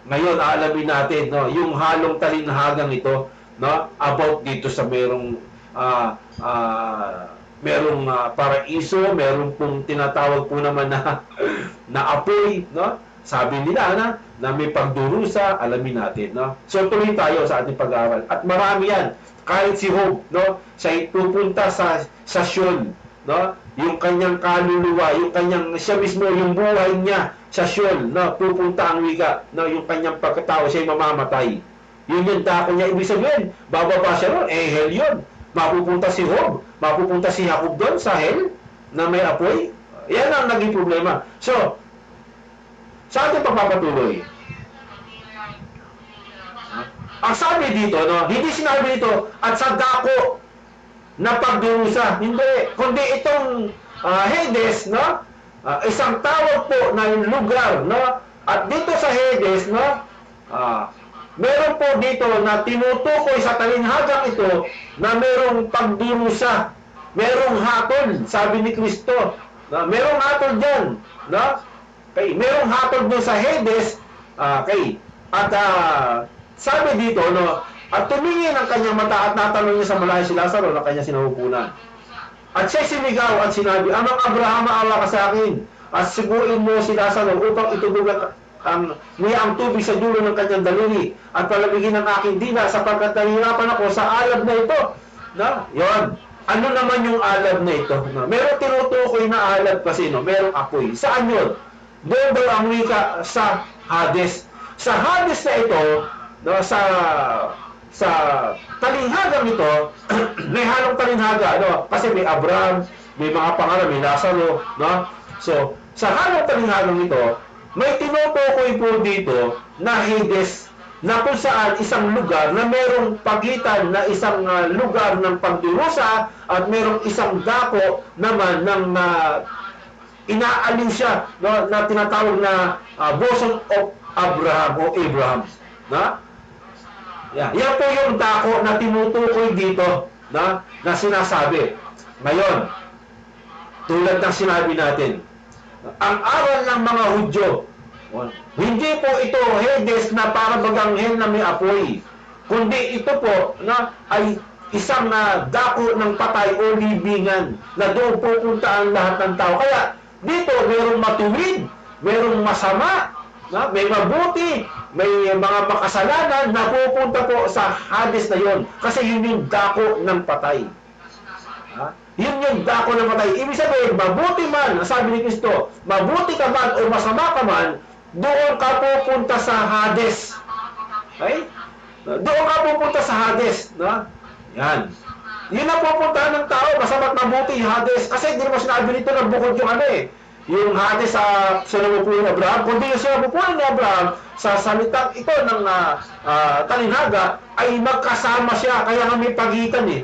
Ngayon, alamin natin, no, yung halong talinhagang ito, no, about dito sa merong paraiso, merong pong tinatawag po naman na na apoy, no? Sabi nila na may pagdurusa, alamin natin, no? So tuloy tayo sa ating pag-aaral. At marami yan. Kahit si Job, no, siya pupunta sa Sheol, no? Yung kanyang kaluluwa, yung kanyang siya mismo, yung buhay niya sa Sheol, no, pupunta ang wika, no, yung kanyang pagkatao, siya mamamatay. Yun yung dako niya. Ibig sabihin, bababa siya ron, hell yun. Mapupunta si Job, mapupunta si Jacob doon sa hell na may apoy. Yan ang naging problema. So, sa ating pagpapatuloy, ang sabi dito, no, hindi sinabi dito, at sa dako na pagdurusa, hindi, kundi itong Hades, no, isang tawag po na lugar, no, at dito sa Hades, no, meron po dito na tinutukoy sa talinhagang ito na merong pagdurusa, merong hatol, sabi ni Kristo, na merong hatol dyan, no? Okay, merong hatol doon sa Hades, okay, at sabi dito, no, at tumingin ang kanyang mata at natanong niya sa malayo si Lazaro na kanya sinahupunan. At siya sinigaw at sinabi, Amang Abraham, maawa ka sa akin, at siguin mo si Lazaro upang itubugan niya ang tubig sa dulo ng kanyang daliri at palamigin ang aking dila sapagkat nahihirapan ako sa alab na ito. Na, yon. Ano naman yung alab na ito? No? Meron tinutukoy na alab kasi, no? Merong apoy. Saan yun? Doon daw ang wika sa Hades. Sa Hades na ito, no, sa talinghagang ito, may halong talinghaga, no? Kasi may Abraham, may mga pangalan, may Lazaro, no? So, sa halong talinghagang ito, may tinutukoy po dito na Hades na kung saan isang lugar na merong pagitan na isang lugar ng pagdurusa at merong isang dako naman ng inaalin siya, no, na tinatawag na bosom of Abraham o Abraham. Na? Yan po yung dako na tinutukoy dito na sinasabi. Ngayon, tulad ng sinabi natin, ang aral ng mga Hudyo, hindi po ito Hades na para bagang hell na may apoy, kundi ito po na ay isang dako ng patay o libingan na doon pupunta ang lahat ng tao. Kaya dito merong matuwid, merong masama, na, may mabuti, may mga makasalanan na pupunta po sa Hades na yon. Kasi yun yung dako ng patay. Yun yung dako ng patay. Ibig sabihin, mabuti man, sabi ni Kristo, mabuti ka man o masama ka man, doon ka pupunta sa Hades. Okay? Doon ka pupunta sa Hades. No? Yan. Yun ang pupuntahan ng tao, masama't mabuti Hades. Kasi hindi naman sinabi nito na bukod yung yung Hades sa sinabupuan ni Abraham, kundi yung sinabupuan ni Abraham sa salitang ito ng talinhaga ay magkasama siya, kaya nga may pagitan eh.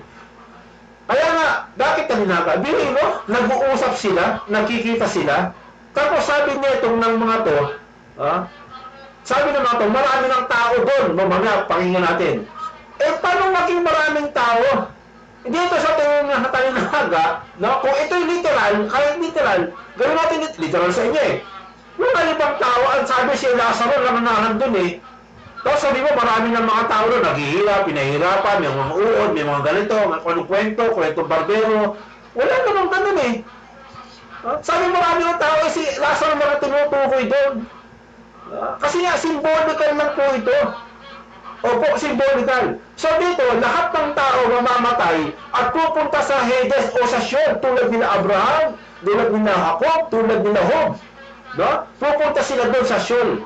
Kaya nga, bakit talinhaga? Bilhin mo, nag-uusap sila, nakikita sila, tapos sabi niya itong ng mga to, sabi ng mga to, marami ng tao doon, mamaya, pakinggan natin. Eh, paano maging maraming tao? Dito sa talinhaga, no, kung ito'y literal, kahit literal, gawin natin literal sa inyo eh. Yung ibang tao, ang sabi si Lazaro, namanahan doon eh. Tapos sabi mo, marami ng mga tao doon, naghihirap, pinahirapan, may mga uod, may mga ganito, may kwentong barbero. Wala namang ganun eh. Sabi marami ng tao eh, si Lazaro mga tinutukoy doon. Kasi nga, symbolical lang po ito. Opo, symbolical. So dito, lahat ng tao mamamatay at pupunta sa Hades o sa Sheol, tulad nila Abraham, tulad nila Jacob, tulad nila Job. No? Pupunta sila doon sa Sheol.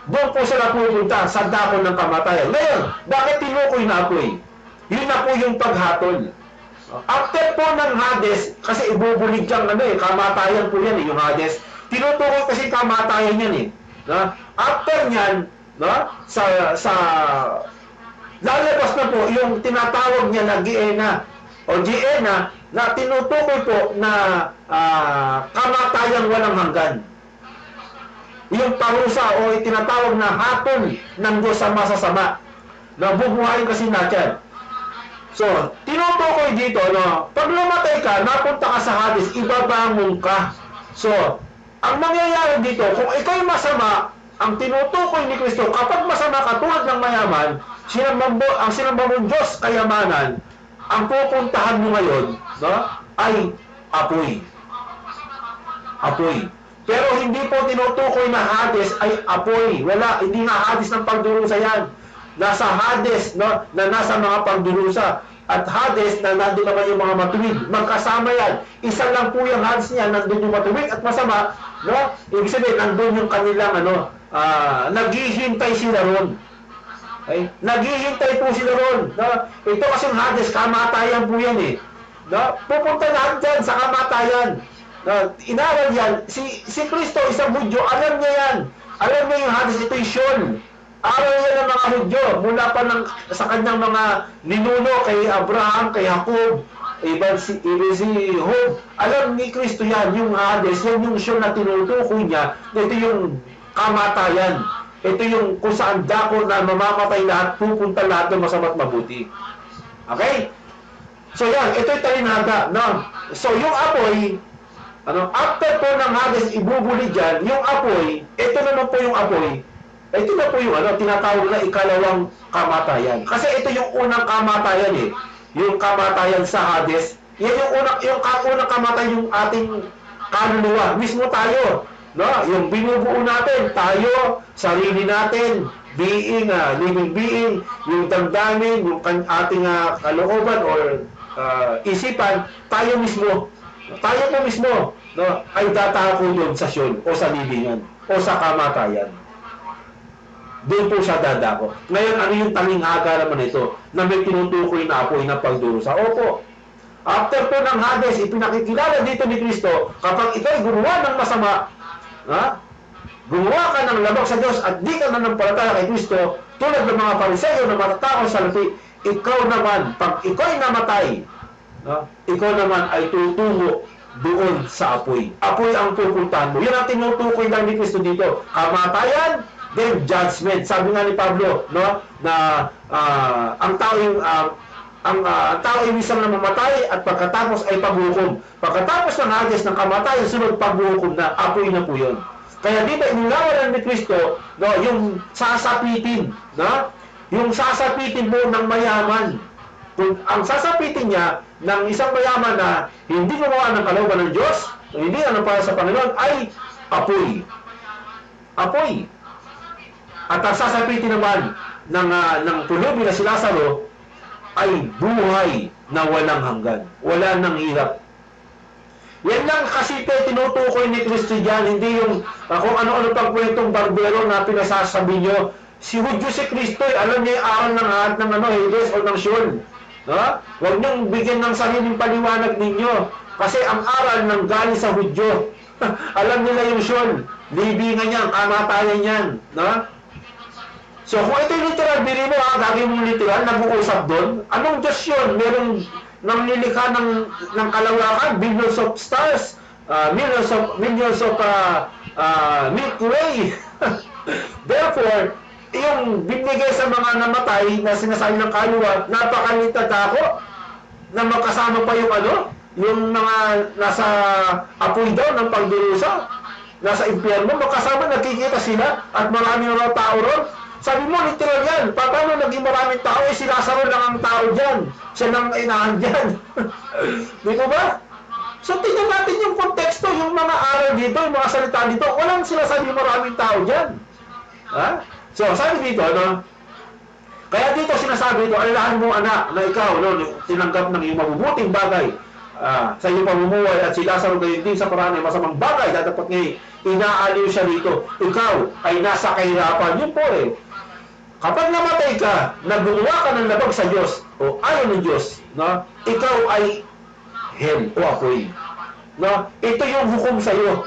Doon po sila pupunta sa dako ng kamatayan. Ngayon, bakit tinukoy na apoy? Yun na po yung paghatol. After po ng Hades, kasi ibubulig dyan, kamatayan po yan yung Hades. Tinutukoy kasi kamatayan yan eh. After nyan, no, sa lalabas na po yung tinatawag niya na Gehenna o Gehenna na tinutukoy po na kamatayang walang hanggan. Yung parusa o tinatawag na hatol ng Diyos sa masasama na bubuhayin kasi natin. So, tinutukoy dito, no, pag namatay ka, napunta ka sa Hades, ibabangon ka. So, ang mangyayari dito, kung ikaw'y masama, ang tinutukoy ni Kristo, kapag masama ka tulad ng mayaman, ang sinambang mong Diyos kayamanan, ang pupuntahan mo ngayon, no, ay apoy. Apoy. Pero hindi po tinutukoy na Hades ay apoy. Wala, hindi nga Hades ng pagdurusa yan. Nasa Hades, no, na nasa mga pagdurusa. At Hades na nandun naman yung mga matuwid. Magkasama yan. Isa lang po yung Hades niya, nandun yung matuwid at masama, no? Ibig sabihin, nandun yung kanilang, naghihintay sila ron. Okay? Naghihintay po sila ron. No? Ito kasing Hades, kamatayan po yan eh. No? Pupunta lahat dyan sa kamatayan. Inaral yan, si Kristo, isang Hudyo, alam niya yan. Alam niya yung Hades, ito yung Sheol. Aral niya ng mga Hudyo, mula pa sa kanyang mga ninuno kay Abraham, kay Jacob, even si Job. Alam ni Kristo yan, yung Hades, yan yung Sheol na tinutukoy niya, ito yung kamatayan. Ito yung kung saan dako na mamamatay lahat, pupunta lahat ng masama't mabuti. Okay? So yan, ito'y talinhaga. No? So yung apoy, after po ng Hades ibubuli dyan, yung apoy, ito naman po yung apoy, ito na po yung tinatawag na ikalawang kamatayan. Kasi ito yung unang kamatayan eh. Yung kamatayan sa Hades, yan yung unang kamatayan yung ating kaluluwa. Mismo tayo, no? Yung binubuo natin, tayo, sarili natin, being, living being, yung damdamin, yung ating kalooban or isipan, tayo mismo. Tayo po mismo, no, ay datako doon sa Sheol o sa libingan o sa kamatayan. Doon po siya dadako. Ngayon, ano yung talinghaga naman ito na may tinutukoy na apoy na pagdurusa? Opo. After po ng Hades, ipinakikilala dito ni Kristo, kapag ito'y gumawa ng masama, gumawa ka ng labag sa Diyos at di ka nanampalataya kay Kristo, tulad ng mga Pariseo na matatakot sa lapi, ikaw naman, pag ikaw'y namatay, ikaw naman ay tutungo doon sa apoy. Apoy ang pupuntahan mo. Yun ang tinutukoy lang ni Kristo dito. Kamatayan, then judgment. Sabi nga ni Pablo, no, na ang tao ay minsan na mamatay at pagkatapos ay paghukom. Pagkatapos ng Hades ng kamatayan, sunod paghukom na, apoy na po yun. Kaya dito inilawanan ni Kristo, no, yung sasapitin, no? Yung sasapitin mo ng mayaman. Kung ang sasapitin niya ng isang mayaman na hindi gumawa ng kalooban ng Diyos, hindi para sa Panginoon, ay apoy. Apoy. At ang sasapitin naman ng pulubi na si Lazaro ay buhay na walang hanggan. Wala nang hirap. Yan lang kasi tinutukoy ni Kristo dyan, hindi yung kung ano-ano pang kwentong barbero na pinasasabi nyo. Si Hudyo si Kristo, alam niya yung aral ng lahat ng Hades o ng Sheol. Huwag niyong bigyan ng sariling paliwanag ninyo. Kasi ang aral ng galing sa Hudyo. Alam nila yung Sheol. Libingan yan, kamatayan yan. So kung ito yung literal, bili mo gagawin mong literal, nag-uusap doon. Anong Diyos yun? Merong nanglilikha ng kalawakan, billions of stars, millions of Milky Way. Therefore, yung binigay sa mga namatay na sinasabi ng kaluluwa, napakalitad ako na magkasama pa yung mga nasa apoy daw ng pagdurusa, nasa impyerno, magkasama, nakikita sila at maraming mga tao ron. Sabi mo, literal yan. Paano naging maraming tao? Si Lazaro lang ang tao dyan. Siya lang inahan dyan. Di ko ba? So, tingnan natin yung konteksto, yung mga aral dito, yung mga salita dito. Walang sila sabi maraming tao dyan. So, sabi dito, kaya dito sinasabi ito, alalahan mo anak na ikaw, tinanggap ng iyong mabubuting bagay sa iyong pamumuhay at si Lazaro gayon din sa paraan ng masamang bagay, dapat ngayon, inaaliw siya dito. Ikaw ay nasa kahirapan. Yun po eh. Kapag namatay ka, naggumawa ka ng labag sa Diyos o ayaw ng Diyos, ikaw ay hell o apoy. Ito yung hukom sa iyo.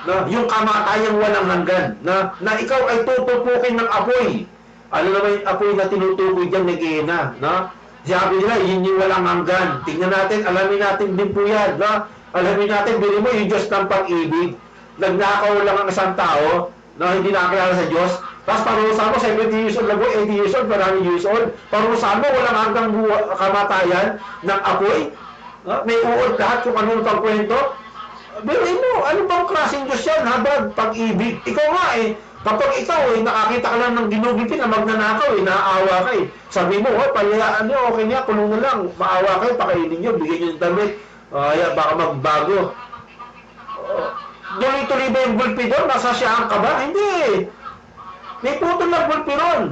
na yung kamatayang walang hanggan, na ikaw ay tutupukin ng apoy. Ano naman yung apoy na tinutukoy dyan na Gehenna, no? Sabi nila, yun yung walang hanggan. Tingnan natin, alamin natin din po yan, no? Alamin natin, bili mo yung Diyos ng pag-ibig. Nagnakaw lang ang isang tao, na hindi nakakilala sa Diyos. Tapos parusa mo, 70 years old, 80 years old, maraming years old. Parusa mo, walang hanggang kamatayan ng apoy. No? May uod lahat kung anong pagkwento. Bilhin mo, ano bang klaseng Diyos yan? Habag, pag-ibig. Ikaw nga kapag ikaw nakakita ka lang ng ginugipin na magnanakaw naaawa ka Sabi mo, palayaan nyo, okay niya, kulong na lang. Maawa kayo, pakainin nyo, bigyan nyo ng damit. Baka magbago. Tuloy-tuloy ba yung gulpi doon? Nasasyahan ka ba? Hindi. May putol ng gulpi ron.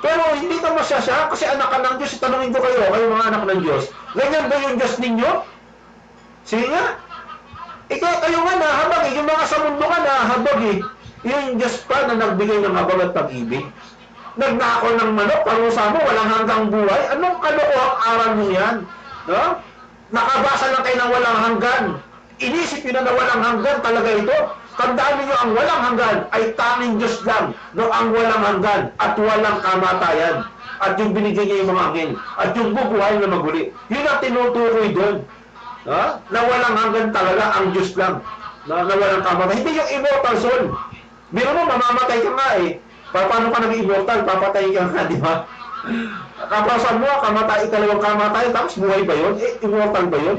Pero hindi ka masyasyahan kasi anak ka ng Diyos. Tanungin ko kayo mga anak ng Diyos. Ganyan ba yung Diyos ninyo? Sige nga. Ikaw kayo nga nahabag yung mga sa mundo ka nahabag yung Diyos pa na nagbigay ng habag at pag-ibig. Nagnakaw ng manok, parusa mo, walang hanggang buhay. Anong kalokohang aral mo yan? No? Nakabasa lang kayo ng walang hanggan. Inisip nyo na walang hanggan talaga ito. Tandaan niyo ang walang hanggan ay tanging Diyos lang. No, ang walang hanggan at walang kamatayan. At yung binigay niya yung mga angel. At yung bubuhay na maguli. Yun ang tinutukoy doon. Na walang hanggan talaga ang Diyos lang. Na walang kamatayan. Hindi yung immortal soul. Biro mo, mamamatay ka nga Paano ka nag-immortal? Papatay ka nga, di ba? Kapasan mo, ikalawang kamatayan, tapos buhay ba yun? Immortal ba yun?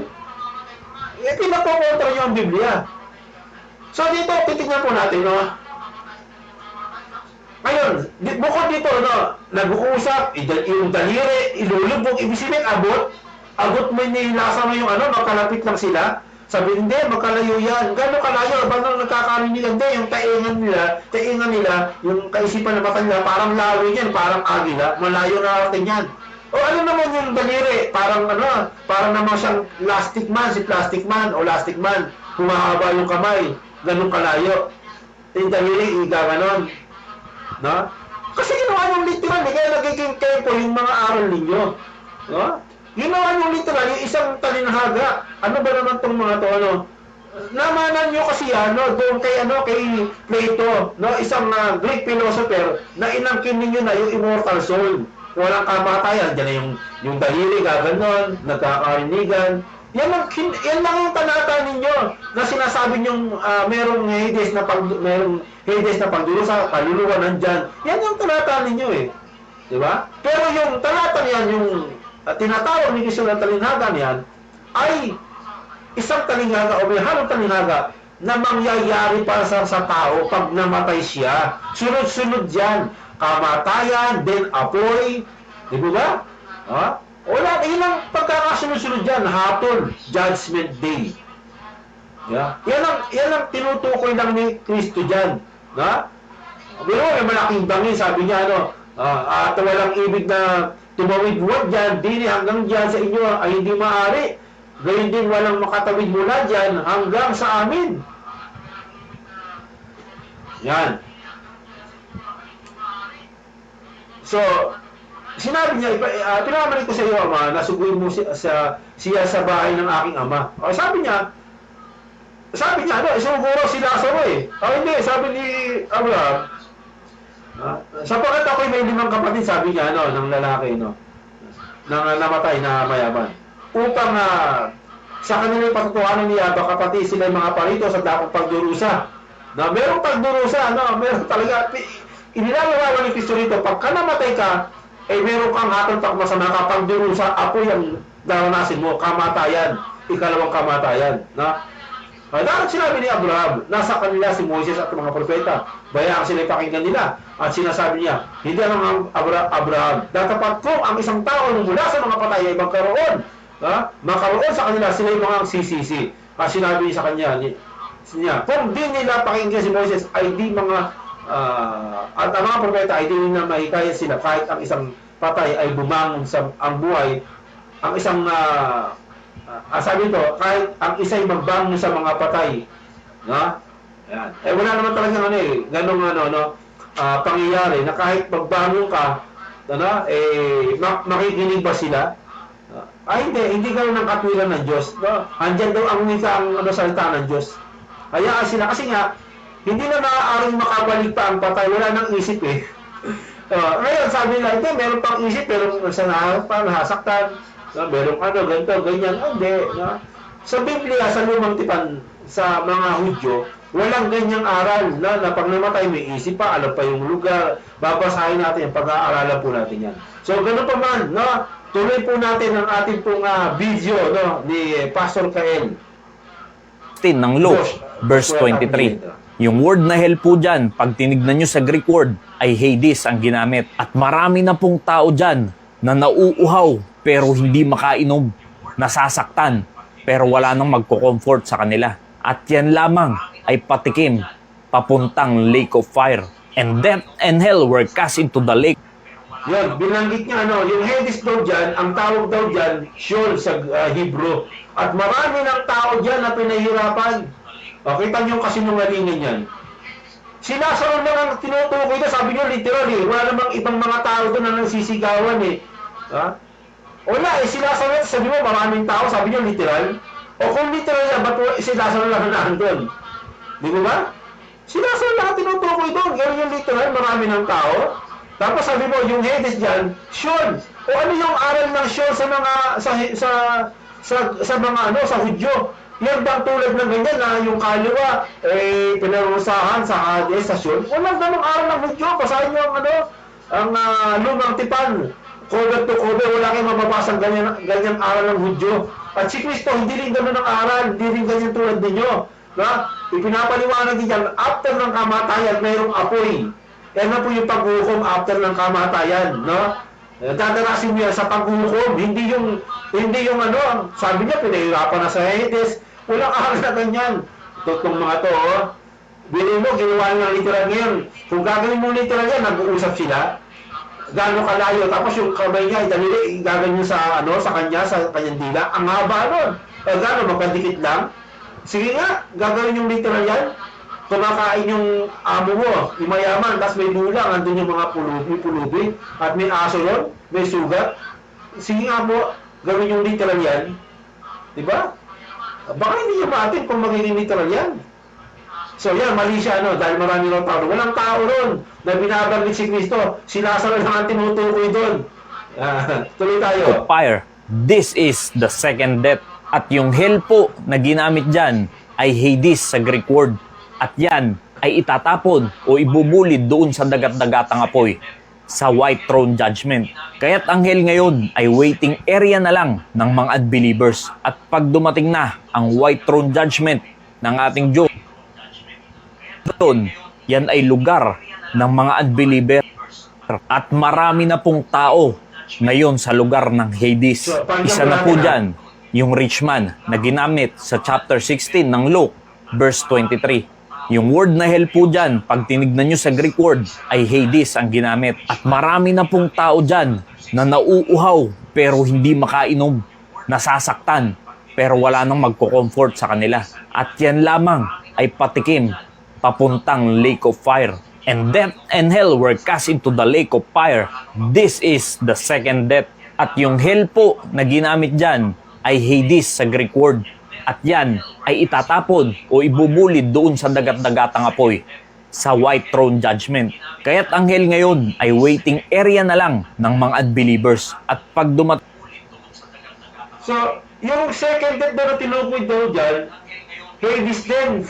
Pinapokontra nyo ang Biblia. So dito, titignan po natin, no? Ngayon, bukod dito, no? Nag-uusap, yung daliri, ilulubog, ibig sabihin, abot mo nilasa mo yung magkalapit lang sila. Sabi, hindi, magkalayo yan. Gano'ng kalayo? Paano nagkakarinigan? Hindi, yung taingan nila, yung kaisipan na mata nila, parang lawi yan, parang agila. Malayo na natin yan. O ano naman yung daliri? Parang naman siyang plastic man, humahaba yung kamay. Gano'ng kalayo. Yung daliri, gaganon. No? Kasi ginawa yung literal, kaya nagiging tempo yung mga aral ninyo. No? Ginawa yung literal, yung isang talinhaga. Ano ba naman tong mga to, Namanan nyo kasi doon kay Plato, isang Greek philosopher na inangkin ninyo na yung immortal soul. Walang kamatayan, dyan na yung daliri, gaganon, nagkakarinigan. Yan lang yung tanata ninyo na sinasabi nyong merong Hades na pagdurusa, kaluluwa nandyan. Yan yung tanata ninyo Di ba? Pero yung tanata niyan, yung tinatawag ni Kristo ng talinhaga niyan, ay isang talinhaga o may halong talinhaga na mangyayari para sa tao pag namatay siya. Sunod-sunod yan. Kamatayan, then apoy. Di ba? Wala, ilang pagkakasunod-sunod dyan. Hatol, Judgment Day. Yan ang tinutukoy lang ni Kristo dyan. Pero may malaking bangin, sabi niya, at walang ibig na tumawid-wad dyan, dini hanggang dyan sa inyo ay hindi maaari. Gayun din walang makatawid mula dyan hanggang sa amin. Yan. So, sinabi niya, pinamalik ko sa iyo, Ama, nasuguin mo siya sa bahay ng aking ama. O, sabi niya, isuguro si Lazaro hindi, sabi ni Abraham, sapagat ako'y may 5 kapatid, sabi niya, ng lalaki, nang namatay na mayaman. Upang sa kanila patutuhanan niya, baka pati sila mga parito sa dakong pagdurusa. Merong pagdurusa, meron talaga, inilalawa ni Kristo rito, pagka namatay ka, meron kang hatol masama ka, pagdurusa, apoy ang daranasin mo, kamatayan, ikalawang kamatayan. Dahil sinabi ni Abraham, nasa kanila si Moises at mga propeta, bayaan sila ipakinggan nila. At sinasabi niya, hindi lang Abraham, datapat kung ang isang tao nung mula sa mga patay ay makaroon sa kanila sila yung mga sisisi. Kasi sinabi sa kanya, kung di nila pakinggan si Moises, ay di at ang mga propeta ay di nila mahikayat sila kahit ang isang patay ay bumangon sa ang buhay, ang isang sabi ito, kahit ang isa'y magbangon sa mga patay. Yan. Wala naman talagang ganong pangyayari na kahit magbangon ka, makikinig ba sila? Hindi ganun ang katwiran ng Diyos. Andyan daw ang salita ng Diyos. Hayaan sila kasi nga, hindi na maaaring makabalik pa ang patay, wala nang isip eh. Ngayon, sabi nila, hindi, meron pang isip, pero sa naharap pa, nahasaktan, meron ganito, ganyan, hindi. Sa Biblia, sa Lumang Tipan, sa mga Hudyo, walang ganyang aral na pag namatay may isip pa, alam pa yung lugar, babasahin natin, pag-aaralan po natin yan. So, ganun pa man, tuloy po natin ang ating pong video ni Pastor Kael. ng Luke, verse 23. Yung word na hell po dyan, pag tinignan nyo sa Greek word, ay Hades ang ginamit. At marami na pong tao dyan na nauuhaw pero hindi makainom, nasasaktan pero wala nang magko-comfort sa kanila. At yan lamang ay patikim papuntang lake of fire. And death and hell were cast into the lake. Yun, binanggit niya, yung Hades daw dyan, ang tawag daw dyan, Sheol sa Hebrew. At marami ng tao dyan na pinahirapan. Kita niyo yung kasinungalingan yan. Si Lazaro lang ang tinutukoy doon, sabi niyo literally, wala namang ibang mga tao doon na nagsisigawan eh. Wala eh, si Lazaro, sabi mo maraming tao, sabi niyo literal. O kung literal yan, ba't si Lazaro lang nandun? Di ba? Si Lazaro lang ang tinutukoy doon, gano'n yung literal, marami ng tao. Tapos sabi mo, yung Hades dyan, Sheol. O ano yung aral ng Sheol sa mga, sa mga sa Hudyo? Yan bang tulad ng ganyan na yung kaliwa, pinarusahan sa Hades, sa Sheol? Walang ganong aral ng Hudyo. Basahin nyo ang Lumang Tipan. Cover to cover, wala kayong mababasang ganyang aral ng Hudyo. At si Kristo, hindi rin gano'n ang aral, hindi rin ganyan tulad ninyo. Ipinapaliwanag din after ng kamatayan, mayroong apoy. Yan na po yung paghukom after ng kamatayan, Dadarasin niya sa paghukom, hindi yung sabi niya, pinahirapan na sa Hades. Walang aral na ganyan. Itong mga to, bilhin mo, ginawa ng literal ngayon. Kung gagawin mo literal yan, nag-uusap sila. Gano'ng kalayo, tapos yung kamay niya, gagawin sa kanya, sa kanyang dila. Ang haba nun. Gano'n, magkadikit lang. Sige nga, gagawin yung literal yan. Kumakain yung amo mo, yung mayaman, tapos may bulang, andun yung mga pulubi, at may aso yun, may sugat. Sige nga po, gawin yung literal yan. Diba? Baka hindi nyo maatin kung magiging literal yan. So yan, mali siya, dahil marami ng tao. Walang tao ron na binabanggit si Kristo. Si Lazaro lang ang tinutukoy doon. Tuloy tayo. Fire. This is the second death. At yung hell po na ginamit dyan ay Hades sa Greek word. At yan ay itatapon o ibubulid doon sa dagat-dagatang apoy sa White Throne Judgment. Kaya't ang hell ngayon ay waiting area na lang ng mga unbelievers. At pag dumating na ang White Throne Judgment ng ating Diyos, doon, yan ay lugar ng mga unbeliever. At marami na pong tao ngayon sa lugar ng Hades. Isa na po dyan, yung rich man na ginamit sa chapter 16 ng Luke, verse 23. Yung word na hell po dyan, pag tinignan nyo sa Greek word, ay Hades ang ginamit. At marami na pong tao dyan na nauuhaw pero hindi makainom, nasasaktan pero wala nang magko-comfort sa kanila. At yan lamang ay patikim papuntang lake of fire. And death and hell were cast into the lake of fire. This is the second death. At yung hell po na ginamit dyan ay Hades sa Greek word. At yan ay itatapon o ibubulid doon sa dagat-dagatang apoy sa White Throne Judgment. Kaya't ang hell ngayon ay waiting area na lang ng mga unbelievers. At pag So, yung second death na tinukoy daw dyan, Hades din.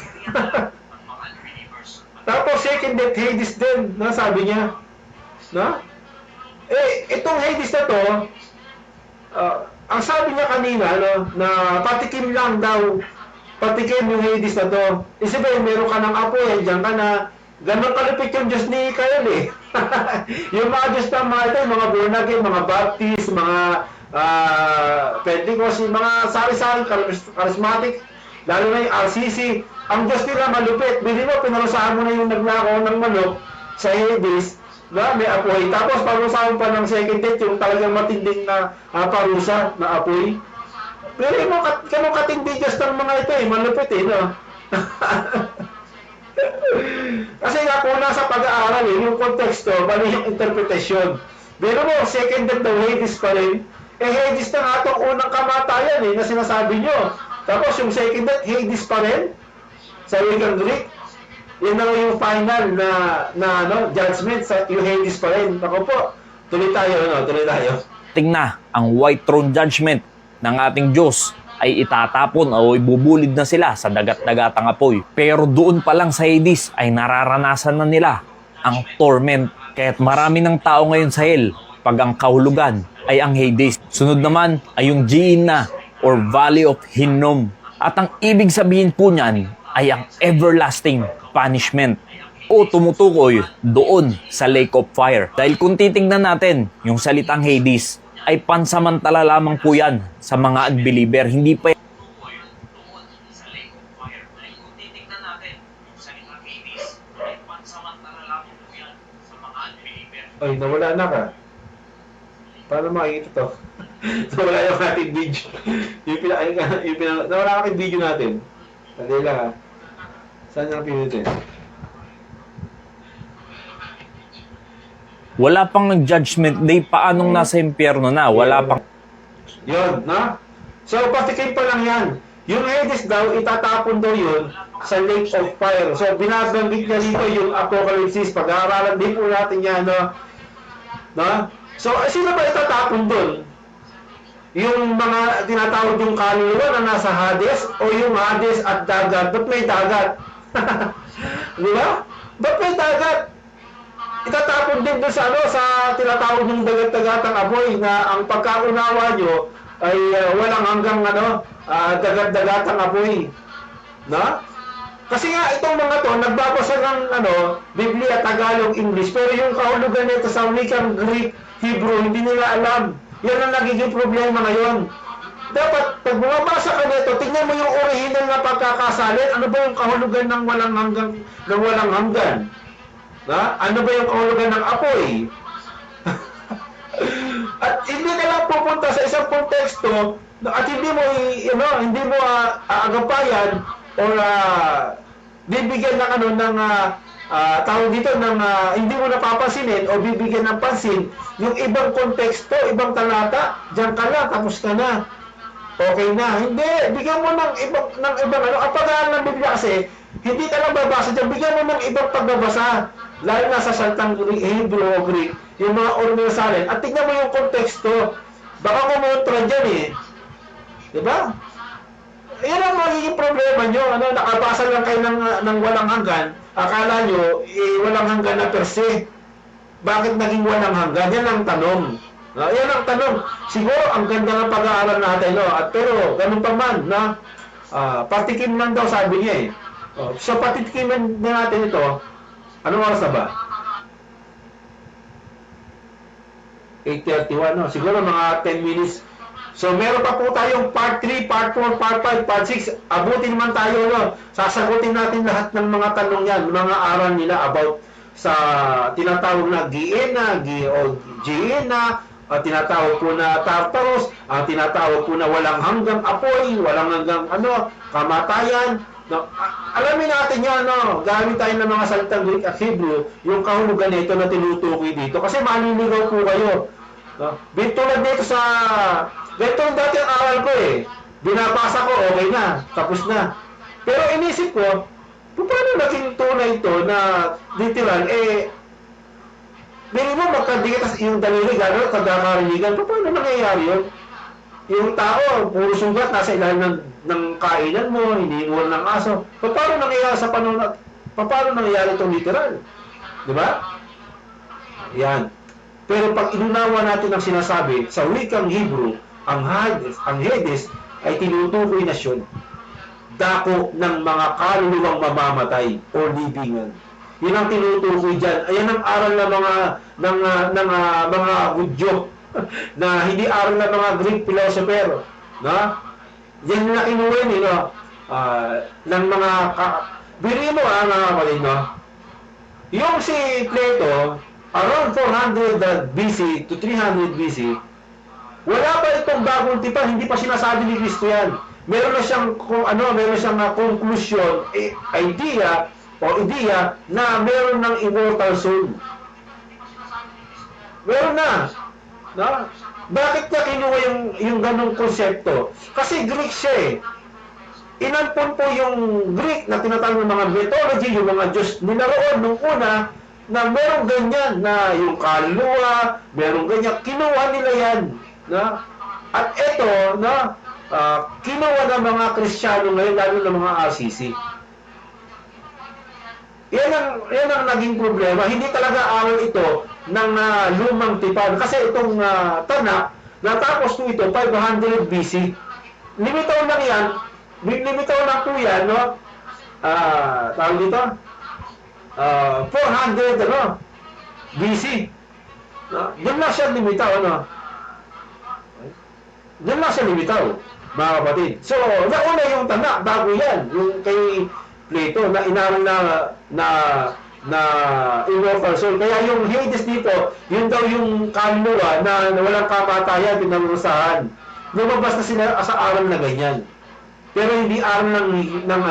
Tapos second death, Hades din. Sabi niya. Itong Hades na to, ang sabi niya kanina, na patikim lang daw, patikim yung Hades na to. Isipin, meron ka ng apoy, dyan ka na, ganun kalupit yung Diyos ni Kael eh. Yung mga Diyos ng mga ito, mga born again, mga Baptist, mga Pentecost, mga sari-sari, charismatic, lalo na yung RCC, ang Diyos nila malupit. Bili mo, pinarusahan mo na yung nagnakaw ng manok sa Hades, may apoy. Tapos parusahan pa ng second death, yung talagang matinding na parusa na apoy. Pero kano katindi Diyos ng mga ito malupit Kasi nga kung nasa pag-aaral yung konteksto, mali yung interpretasyon. Pero mo, second death daw Hades pa rin. Hades na nga itong unang kamatayan na sinasabi nyo. Tapos yung second death, Hades pa rin. sa wikang Greek. Yun na yung final na judgment sa yung Hades pa rin. Ako po, tuloy tayo. Na ang white throne judgment ng ating Diyos ay itatapon o ibubulid na sila sa dagat-dagatang apoy. Pero doon pa lang sa Hades ay nararanasan na nila ang torment. Kaya't marami ng tao ngayon sa hell pag ang kahulugan ay ang Hades. Sunod naman ay yung Gehenna or Valley of Hinnom. At ang ibig sabihin po niyan ay ang everlasting punishment o tumutukoy doon sa Lake of Fire. Dahil kung titingnan natin yung salitang Hades, ay pansamantala lamang po yan sa mga unbeliever. Hindi pa Ay, nawala na ka. Paano makikita to? Nawala yung ating video. Nawala yung video natin. Sandali lang ha. Saan yung pinutin? wala pang judgment day, paanong nasa impyerno na? Wala pang... Yun, na? So, patikim pa lang yan. Yung Hades daw, itatapon daw yun sa Lake of Fire. So, binabanggit niya dito yung Apocalypse. Pag-aaralan din po natin yan, no? No? So, sino ba itatapon doon? Yung mga tinatawag yung kaluluwa na nasa Hades o yung Hades at dagat? Ba't may dagat? Di ba? Ba't may dagat? Itatapon din doon sa sa tinatawag yung dagat-dagatang apoy na ang pagkaunawa nyo ay walang hanggang dagat-dagatang apoy. Na? Kasi nga itong mga to nagbabasa ng Biblia, Tagalog, English, pero yung kahulugan nito sa wikang Greek, Hebrew, hindi nila alam. Yan ang nagiging problema ngayon. Dapat, pag bumabasa ka nito, tingnan mo yung original na pagkakasalin, ano ba yung kahulugan ng walang hanggan? Na? Ano ba yung kahulugan ng apoy? At hindi ka lang pupunta sa isang konteksto at hindi mo agapayan o bibigyan ng tawag dito hindi mo napapansinin o bibigyan ng pansin yung ibang konteksto, ibang talata, diyan ka lang, tapos ka na. Okay na. Hindi, bigyan mo ng ibang ang pag-aaral ng Biblia kasi, hindi ka lang babasa diyan, bigyan mo ng ibang pagbabasa. Lalo na sa salitang Hebrew o Greek, yung mga universalin, at tignan mo yung konteksto. Baka kumontra dyan eh. Diba? Yan ang magiging problema nyo. Nakabasa lang kayo ng walang hanggan, akala nyo, walang hanggan na per se. Bakit naging walang hanggan? Yan ang tanong. Yan ang tanong. Siguro, ang ganda ng pag-aaral natin, pero ganun pa man, patikim lang daw, sabi niya eh. So, patikimin na natin ito. Anong oras na ba? 8:31, no? Siguro mga 10 minutes. So, meron pa po tayong part 3, part 4, part 5, part 6. Abutin naman tayo, no? Sasagutin natin lahat ng mga tanong yan, mga aral nila about sa tinatawag na Gehenna, tinatawag po na Tartarus, tinatawag po na walang hanggang apoy, walang hanggang kamatayan. No, alamin natin yan, gamit tayo ng mga salitang Greek at Hebrew, yung kahulugan nito na tinutukoy dito. Kasi maliligaw po kayo. No? Tulad nito ganito yung dati ang aral ko eh. Binabasa ko, okay na, tapos na. Pero inisip ko, paano naging tunay ito na literal, hindi mo magkadikit yung daliri, gano'n, kagkakarinigan, paano nangyayari yun? Yung tao, puro sugat, nasa ilalim ng kainan mo, hinihinguan ng aso. Paano nangyayari sa panahon at paano nangyayari itong literal? Di ba? Yan. Pero pag inunawa natin ang sinasabi sa wikang Hebrew, ang Hades ay tinutukoy na siya dako ng mga kaluluwang mamamatay o libingan. Yun ang tinutukoy dyan. Ayan ang aral ng mga Hudyo na hindi aral ng mga Greek philosopher. No? Yan na kinuha ng mga biri mo mga kapatid, no? Yung si Plato, around 400 BC to 300 BC, wala pa itong bagong tipan, hindi pa sinasabi ni Kristo yan. Meron na siyang conclusion, idea na meron ng immortal soul. Meron na. No? Bakit niya kinuha yung ganong konsepto? Kasi Greek siya eh. inampon po yung Greek na tinatawag ng mga mythology, yung mga Diyos nila roon nung una, na merong ganyan, na yung kaluluwa, merong ganyan, kinuha nila yan. Na? At ito, na, kinuha ng mga Kristiyano ngayon, lalo ng mga RCC. Yan ang naging problema. Hindi talaga aral ito ng lumang tipan. Kasi itong Tanak, natapos po ito 500 BC. Limitaw lang yan. Limitaw lang po yan, no? Tawag dito? 400, BC. Diyan lang siya limitaw, Diyan lang siya limitaw, mga kapatid. So, nauna yung Tanak, bago yan. Yung kay Plato, na inaral na immortal soul. Kaya yung Hades dito, yun daw yung kaluluwa na walang kamatayan, pinarusahan. Lumabas na sila sa aral na ganyan. Pero hindi aral ng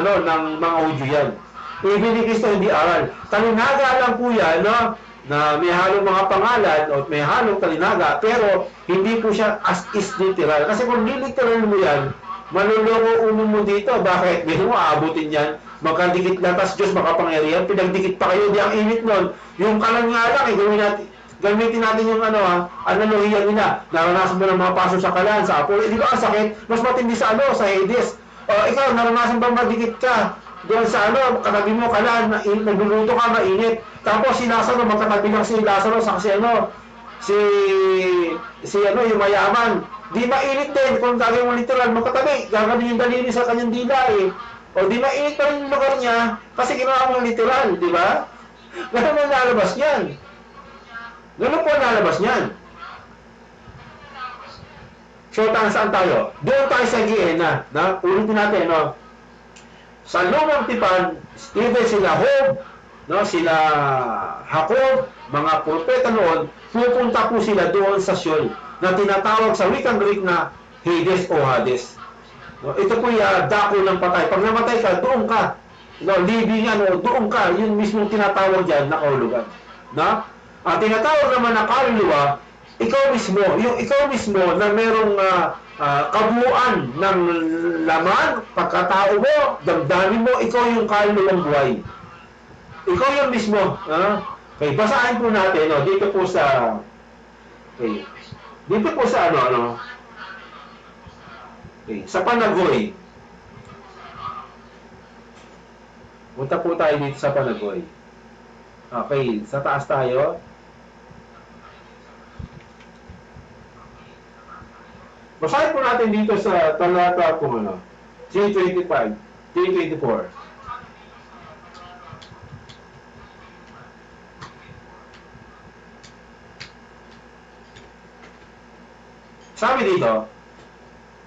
mga Hudyo yan. Ibig ni Cristo hindi aral. Talinaga lang po yan, na may halong mga pangalan o may halong talinaga, pero hindi po siya as is literal. Kasi kung literal mo yan, manuloko uno mo dito. Bakit? Hindi mo aabutin yan. Magkadikit na, tas Diyos makapangyarihan, pinagdikit pa kayo, di ang init nun. Yung kalan nga lang, gamitin natin yung analohiya nila. Naranasan mo ng mga paso sa kalan, sa Apollo. Di ba ang sakit? Mas matindi sa sa Hades. Ikaw, naranasan ba madikit ka? Doon sa katabi mo kalan, nagluluto ka, mainit. Tapos si Lazaro, magkatabi lang si Lazaro sa yung mayaman. Di mainit din kung gagawin mo literal, magkatabi, gagawin yung daliri sa kanyang dila O di mainit pa rin yung lugar niya kasi ginawa mo literal, di ba? Ganun po nalabas niyan. Ganun po nalabas niyan. So, saan tayo? Doon tayo sa Giena. Ulitin natin, Sa lumang tipan, even sila Job, sila Jacob, mga propeta noon, pupunta po sila doon sa Sheol na tinatawag sa wikang Greek na Hades o Hades. Ito po yung dako ng patay. Pag namatay ka, doon ka. Libingan o doon ka. Yun mismo tinatawag dyan na kahulugan. Ang tinatawag naman na kaluluwa, ikaw mismo. Yung ikaw mismo na merong kabuuan ng laman, pagkatao mo, damdamin mo, ikaw yung kaluluwang buhay. Ikaw yung mismo. Okay, basahin po natin dito po sa sa Panagoy. Punta po tayo dito sa Panagoy. Okay, sa taas tayo. Basahin po natin dito sa talata po 325, 324. Sabi dito,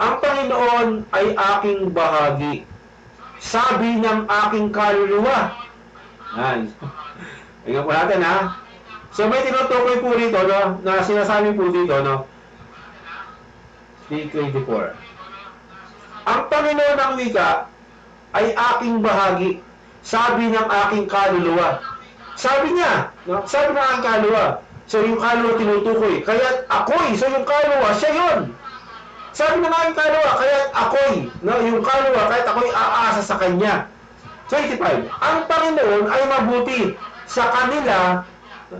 ang Panginoon ay aking bahagi. Sabi ng aking kaluluwa. Yan. Tingnan po natin So may tinutukoy po rito na sinasabi po dito 324. Ang Panginoon ng wika ay aking bahagi. Sabi ng aking kaluluwa. Sabi niya, sabi ng aking kaluluwa. So yung kaluluwa tinutukoy. Kaya ako'y, so yung kaluluwa, siya yun. Sabi ng aking kaluluwa, kaya ako'y, yung kaluluwa, kahit ako'y aasa sa Kanya. 25. Ang Panginoon ay mabuti sa kanila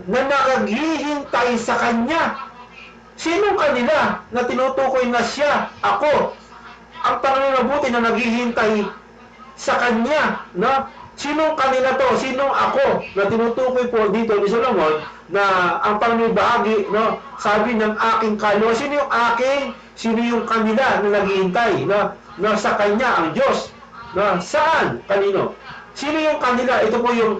na naghihintay sa Kanya. Sinong kanila na tinutukoy na siya, ako? Ang Panginoon mabuti na naghihintay sa Kanya. Sinong kanila to? Sinong ako? Na tinutukoy po dito ni Solomon na ang Panginoon bahagi, sabi ng aking kaluluwa. Sino yung aking? Sino yung kanila na naghihintay? Na sa Kanya, ang Diyos. Saan? Kanino? Sino yung kanila? Ito po yung,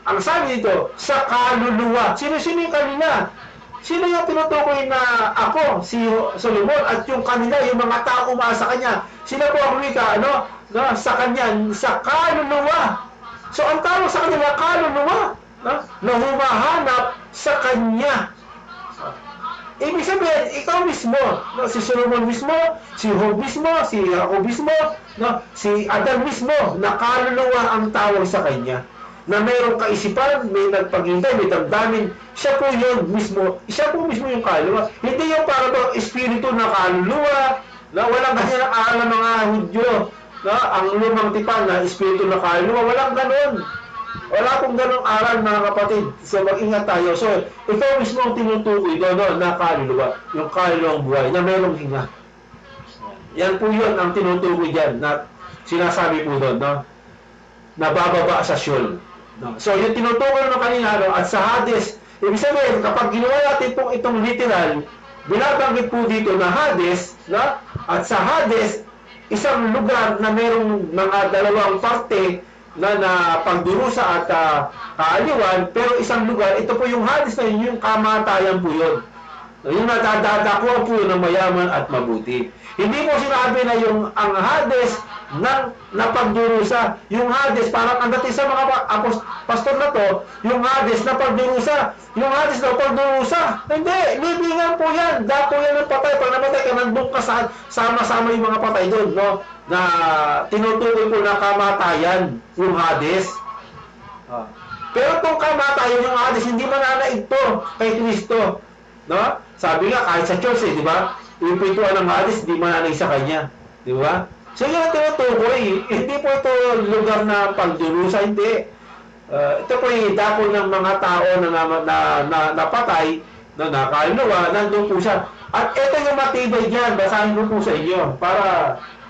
ang sabi dito, sa kaluluwa. Sino yung kanila? Sino yung tinutukoy na ako, si Solomon, at yung kanila, yung mga tao umaasa Kanya? Sila po ang wika, sa Kanya, sa kaluluwa. So, ang tawag sa kanila, kaluluwa, na humahanap sa Kanya. Ibig sabihin, ikaw mismo, si Solomon mismo, si Job mismo, si Jacob mismo, si Adam mismo, na kaluluwa ang tawag sa Kanya. Na mayroong kaisipan, may nagpaghintay, may damdamin, siya po yun mismo, yung kaluluwa. Hindi yung para ba espiritu na kaluluwa, na walang ganyan ang aral ng mga Hudyo, na ang lumang tipan na espiritu na kaluluwa. Walang ganun. Wala pong ganung aral, mga kapatid. So, mag-ingat tayo. So, ito mismo ang tinutukoy doon na kaluluwa. Yung kaluluwang buhay na mayroong hinga. Yan po yun ang tinutukoy dyan na sinasabi po doon, no? Nabababa sa Sheol. No? So, yung tinutukoy ng kanina, no? At sa Hades, ibig sabihin, kapag ginawa natin pong itong literal, binabanggit po dito na Hades, no? At sa Hades, isang lugar na mayroong mga dalawang parte na pagdurusa at kaaliwan, pero isang lugar, ito po yung Hades na yun, yung kamatayan po yun. Yung nadadakwa po yun ng mayaman at mabuti. Hindi mo sinabi na yung ang Hades ng napagdurusa. Yung Hades, parang ang dating sa mga pastor na to, yung Hades na pagdurusa. Yung Hades na pagdurusa. Hindi, libingan po yan. Dako yan ng patay. Pag namatay ka, nandun ka sama-sama yung mga patay doon, no? Na tinutukoy po na kamatayan, yung Hades. Pero kung kamatayan yung Hades, hindi mananaig to kay Kristo. No? Sabi nga, kahit sa church, di ba? Yung pintuan ng Hades, hindi mananaig sa kanya. Di ba? So yun ang tinutukoy. Hindi po ito lugar na pagdurusa, hindi. Ito po yung dako ng mga tao na napatay, na nakaluluwa, nandun po siya. At ito yung matibay dyan, basahin ko po sa inyo, para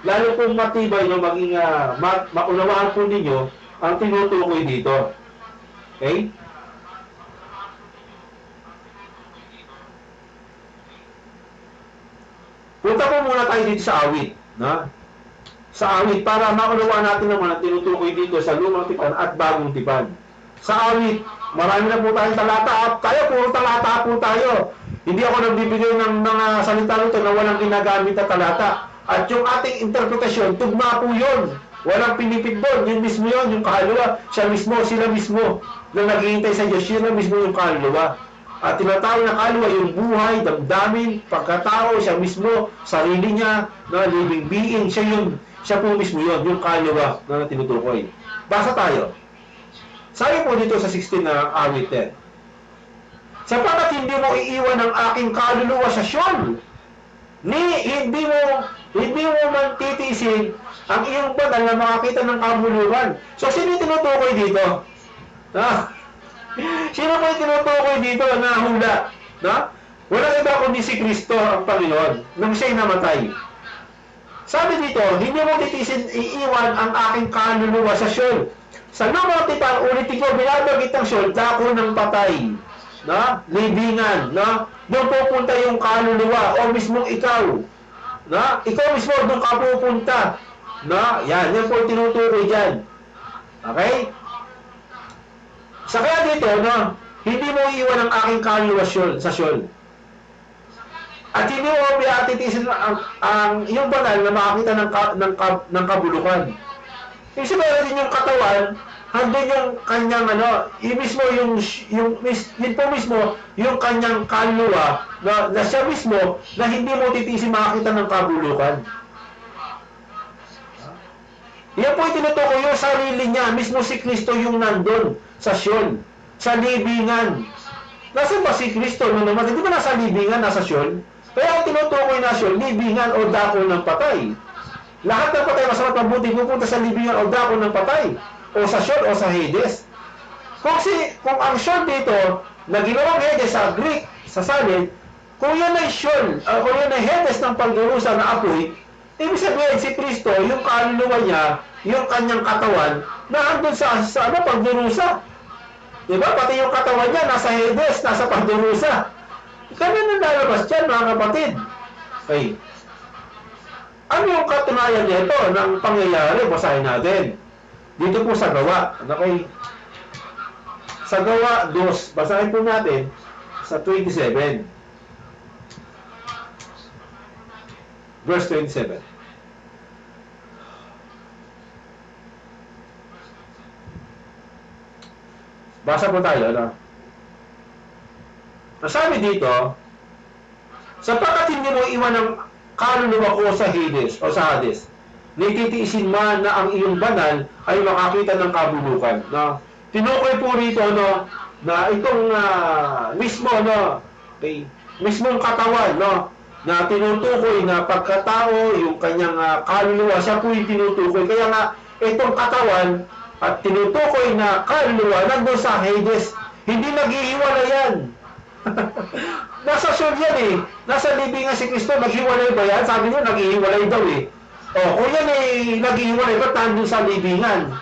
lalo pong matibay nyo, maging maunawaan po ninyo ang tinutukoy dito. Okay? Punta po muna tayo dito sa awit. No? Sa awit, para maunawaan natin naman ang tinutukoy dito sa lumang tipan at bagong tipan. Sa awit, marami na po tayong talata. Tayo, puro talata po tayo. Hindi ako nagbibigay ng mga salita nito na walang ginagamit na talata. At yung ating interpretasyon, tugma po yun. Walang pinipit doon. Yun mismo yun, yung kaluluwa. Siya mismo, sila mismo na naghihintay sa Diyos. Sila mismo yung kaluluwa. At tinatawag na kaluluwa yung buhay, damdamin, pagkatao, siya mismo, sarili niya, na living being. Siya po mismo yun, yung kaluluwa na tinutukoy. Basa tayo. Sabi po dito sa 16 na awit 10. Sapagat hindi mo iiwan ang aking kaluluwa sa Sheol, hindi mo man titiisin ang iyong banal na makakita ng kabuluhan. So, sino yung tinutukoy dito? Sino po yung tinutukoy dito na hula? Walang iba kundi si Kristo ang Panginoon nang siya'y namatay. Sabi dito, hindi mo titiisin iiwan ang aking kaluluwa sa Sheol. Sa lumang tipan, ulitin ko, binabagit ang Sheol, dako ng patay. Libingan, doon pupunta yung kaluluwa o mismong ikaw. Ikaw mismo doon ka pupunta. Yan po tinutukoy dyan. Okay? Sa kaya dito, hindi mo iiwan ang aking kaluluwa sa Sheol. At hindi mo titiisin ang iyong banal na makakita ng kabulukan. Ibig sabihin din yung katawan, handun yung kanyang yun po mismo yung kanyang kaluluwa na siya mismo na hindi mo titiisin makakita ng kabulukan. Yan po yung tinutukoy yung sarili niya, mismo si Kristo yung nandun sa Sheol, sa libingan. Nasaan ba si Kristo nung naman? Hindi ba nasa libingan, nasa Sheol? Kaya ang tinutukoy na Sheol, libingan o dako ng patay. Lahat ng patay masarap mabuti pupunta sa libingan o dako ng patay. O sa Sheol o sa Hades. Kung ang Sheol dito, na ginawang Hades sa Greek, sa salin, kung yan ay Sheol, kung yan ay Hades ng pagdurusa na apoy, ibig sabihin si Kristo, yung kaluluwa niya, yung kanyang katawan, na andun sa pagdurusa. Diba? Pati yung katawan niya, nasa Hades, nasa pagdurusa. Ganun ang lalabas dyan, mga kapatid. Okay. Ano yung katunayan nito ng pangyayari? Basahin natin. Dito po sa Gawa. Okay. Sa Gawa 2, basahin po natin sa 27. Verse 27. Basa po tayo, Nasabi dito, sapagkat hindi mo iwan ang kaluluwa ko sa Hades, nititiisin man na ang iyong banal ay makakita ng kabulukan. Tinukoy po rito na itong mismong katawan, na tinutukoy na pagkatao, yung kanyang kaluluwa, siya po yung tinutukoy. Kaya nga, itong katawan at tinutukoy na kaluluwa nandun sa Hades. Hindi naghihiwalay yan. Nasa soul yan eh. Nasa libingan si Kristo, naghiwalay ba yan? Sabi niyo, naghihiwalay daw eh. O, kung yan eh, naghihiwalay, ba't nandun sa libingan?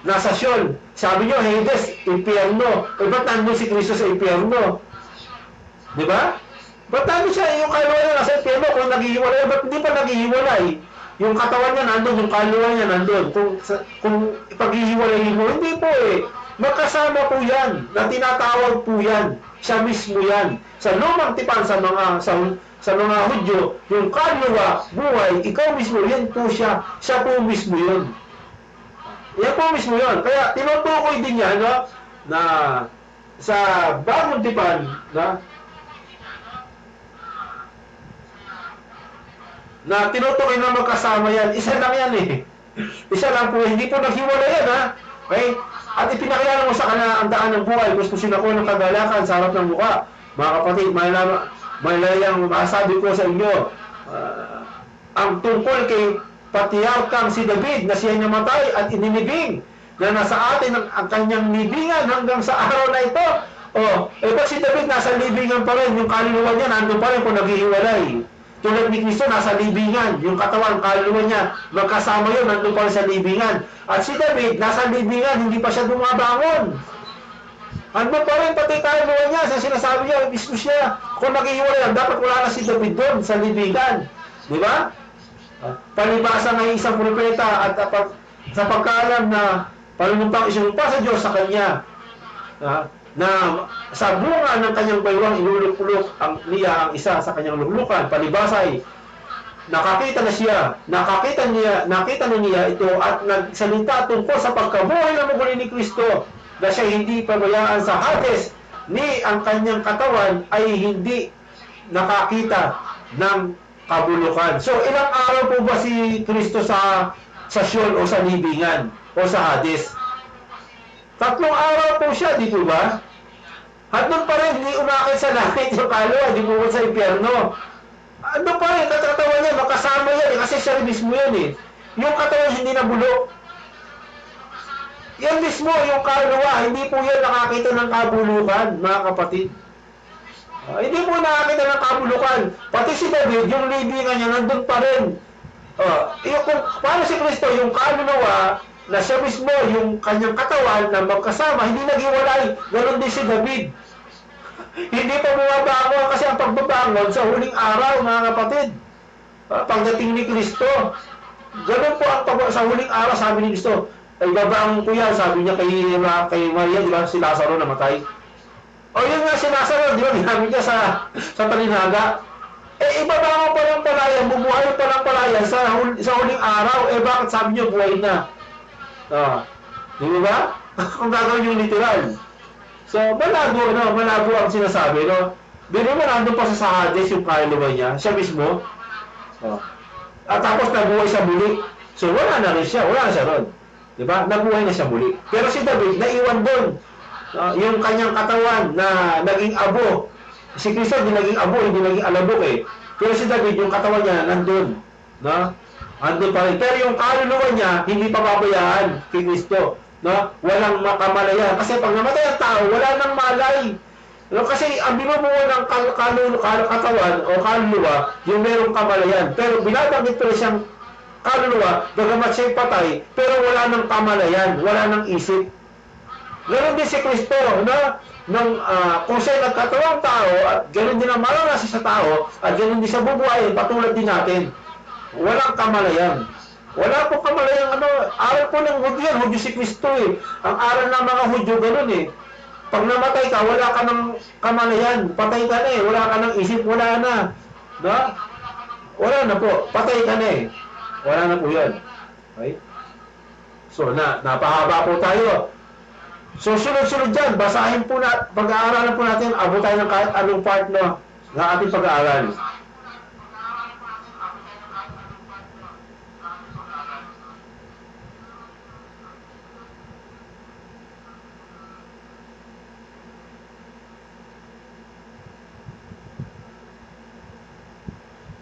Nasa soul. Sabi niyo, Hades, impyerno. Eh, ba't nandun si Kristo sa impyerno? Di ba? Ba't nandun siya, yung kaluluwa niya nasa impyerno, kung naghihiwalay, ba't hindi pa naghihiwalay? Yung katawan niya nandun, yung kaluluwa niya nandun. Kung paghihiwalayin mo, hindi po eh. Magkasama po yan, na tinatawag po yan. Siya mismo yan. Sa lumang tipan, sa mga Hudyo, yung kaluluwa, buhay, ikaw mismo, yan po siya. Siya po mismo yun. Yan po mismo yun. Kaya tinutukoy din yan, no? Na sa bagong tipan, na tinutukoy na magkasama yan, isa lang yan eh. Isa lang po, hindi po naghiwalay yan ha. Okay? At ipinakilala mo sa kanila ang daan ng buhay, gustusin ako ng kagalakan sa harap ng mukha. Mga kapatid, may layang masabi ko sa inyo, ang tungkol kay Patriarkang si David na siya namatay at ininibing na nasa atin ang kanyang libingan hanggang sa araw na ito. Ba't si David nasa libingan pa rin, yung kaluluwa niya nandun pa rin kung naghihiwalay. Tulad ni Kristo, nasa libingan. Yung katawan, kaluluwa niya, magkasama yun, nandun pa rin sa libingan. At si David, nasa libingan, hindi pa siya bumabangon. Andun pa rin, pati kaluluwa niya, sa sinasabi niya, mismo siya, kung naghihiwalay, dapat wala na si David doon sa libingan. Di ba? Palibasa ng isang propeta at sa pagkaalam na panunumpang isinumpa sa Diyos sa kanya, na sa bunga ng kanyang baywang inuluk-ulok niya ang isa sa kanyang luklukan. Palibasay, nakita na niya ito at nagsalita tungkol sa pagkabuhay na muli ni Kristo na siya hindi pabayaan sa Hades ni ang kanyang katawan ay hindi nakakita ng kabulukan. So, ilang araw po ba si Kristo sa Sheol o sa libingan o sa Hades? 3 araw po siya, di po ba? At doon pa rin, hindi umakit sa langit yung kaluluwa, di po sa impyerno. Doon pa rin, katawan niya, makasama yan, kasi siya mismo yan eh. Yung katawan hindi nabulok. Yan mismo, yung kaluluwa, hindi po yan nakakita ng kabulukan, mga kapatid. Hindi po nakakita ng kabulukan. Pati si David, yung libingan niya, nandun pa rin. Paano si Kristo, yung kaluluwa, na siya mismo, yung kanyang katawan na magkasama, hindi naghiwalay. Ganon din si David. Hindi pa bumabangon kasi ang pagbabangon sa huling araw, mga kapatid. Pagdating ni Kristo. Ganon po ang sa huling araw, sabi ni Kristo. Ay, babangon ko yan, sabi niya kay Maria, di ba, si Lazaro namatay. Yun nga si Lazaro, di ba, ginamit niya sa talinaga. Ibabangon pa lang palayan, bumuhay pa lang palayan sa huling araw. Bakit sabi niyo, buhay na? Di ba? Kung gagawin yung literal. So, malabo ang sinasabi, no? Bino mo, nandun pa sa Hades yung kaluluwa niya, siya mismo. At tapos nabuhay siya muli. So, wala na rin siya, wala na siya ron. Di ba? Nabuhay na siya muli. Pero si David, naiwan doon. Yung kanyang katawan na naging abo. Si Kristo, hindi naging abo, hindi naging alabok eh. Pero si David, yung katawan niya, nandun. No? Andun pa rin. Pero yung kaluluwa niya, hindi pa babayaan kay Kristo. No? Walang makamalayan. Kasi pag namatay ang tao, wala nang malay. No? Kasi ang binubuo ng katawan o kaluluwa, yung merong kamalayan. Pero binabanggit pa rin siyang kaluluwa, bagamat siya'y patay, pero wala nang kamalayan, wala nang isip. Ganon din si Kristo, no? Kung siya'y nagkatawang tao, at ganon din ang maranasan sa tao, at ganon din sa bubuhayin, patulad din natin. Walang kamalayan. Wala po kamalayan, aral po ng Hudyo yan, Hudyo si Kristo eh. Ang aral ng mga Hudyo, ganon eh. Pag namatay ka, wala ka ng kamalayan, patay ka na eh, wala ka ng isip, wala na. No? Wala na po, patay ka na eh. Wala na po yan. Okay? So, napahaba po tayo. So, sunod-sunod dyan, basahin po pag-aaralan po natin, abot tayo ng kahit anong part ng ating pag-aaral.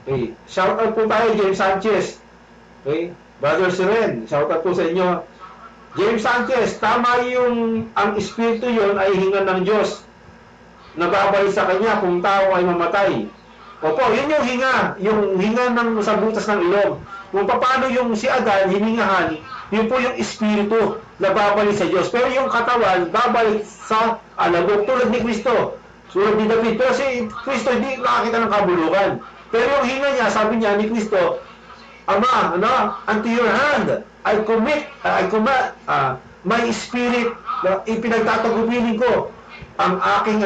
Okay. Shout out po tayo, James Sanchez. Okay. Brother Siren, shout out po sa inyo. James Sanchez, tama yung ang espiritu yon ay hingan ng Diyos. Nababalik sa kanya kung tao ay mamatay. Opo, yun yung hinga ng sa butas ng ilong. Kung paano yung si Adan, hiningahan, yun po yung espiritu na babalik sa Diyos. Pero yung katawan, babalik sa alabok tulad ni Kristo. Tulad ni David. Pero si Kristo hindi nakakita ng kabulukan. Pero yung hinga niya, sabi niya ni Kristo, Ama, unto your hand, I commit my spirit, ipinagtatagubilin ko ang aking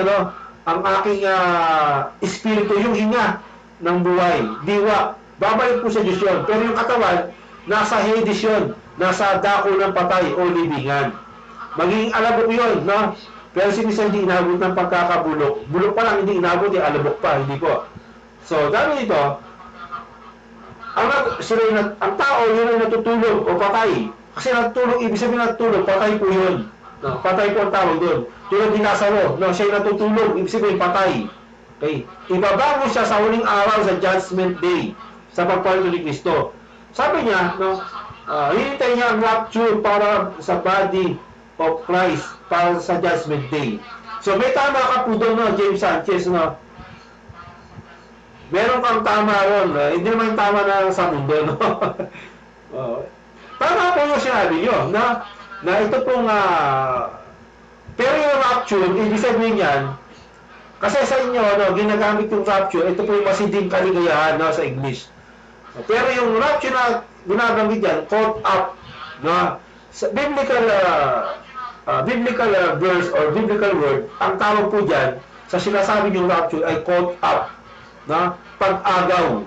espiritu, yung hinga ng buhay, diwa, babalik po sa Diyos yun. Pero yung katawan, nasa Hades yun, nasa dako ng patay o libingan. Magiging alabok yun, no? Pero si Kristo hindi inabot ng pagkakabulok. Bulok pa lang, hindi inabot, alabok pa, hindi po. So, dahil ito, ang tao, yun ay natutulog o patay. Kasi natutulog, ibig sabihin natutulog, patay po yun. No, patay po ang tawag doon. Tulad ni Lazaro, no, siya ay natutulog, ibig sabihin patay. Okay. Ibabangon siya sa huling araw sa Judgment Day, sa pagpalito ni Kristo. Sabi niya, no, hinintay niya ang rapture para sa body of Christ, para sa Judgment Day. So may tama ka po doon, no, James Sanchez, no. Meron kang tama ron, hindi naman tama na sa mundo, no? Tama po yung sinabi nyo, na ito pong, pero yung rapture, ibig sabihin yan, kasi sa inyo, no, ginagamit yung rapture, ito po yung masiding kaligayahan, no, sa English. Pero yung rapture na ginagamit yan, caught up, no, sa biblical verse or biblical word, ang tawag po dyan, sa sinasabi yung rapture ay caught up, na pag-agaw.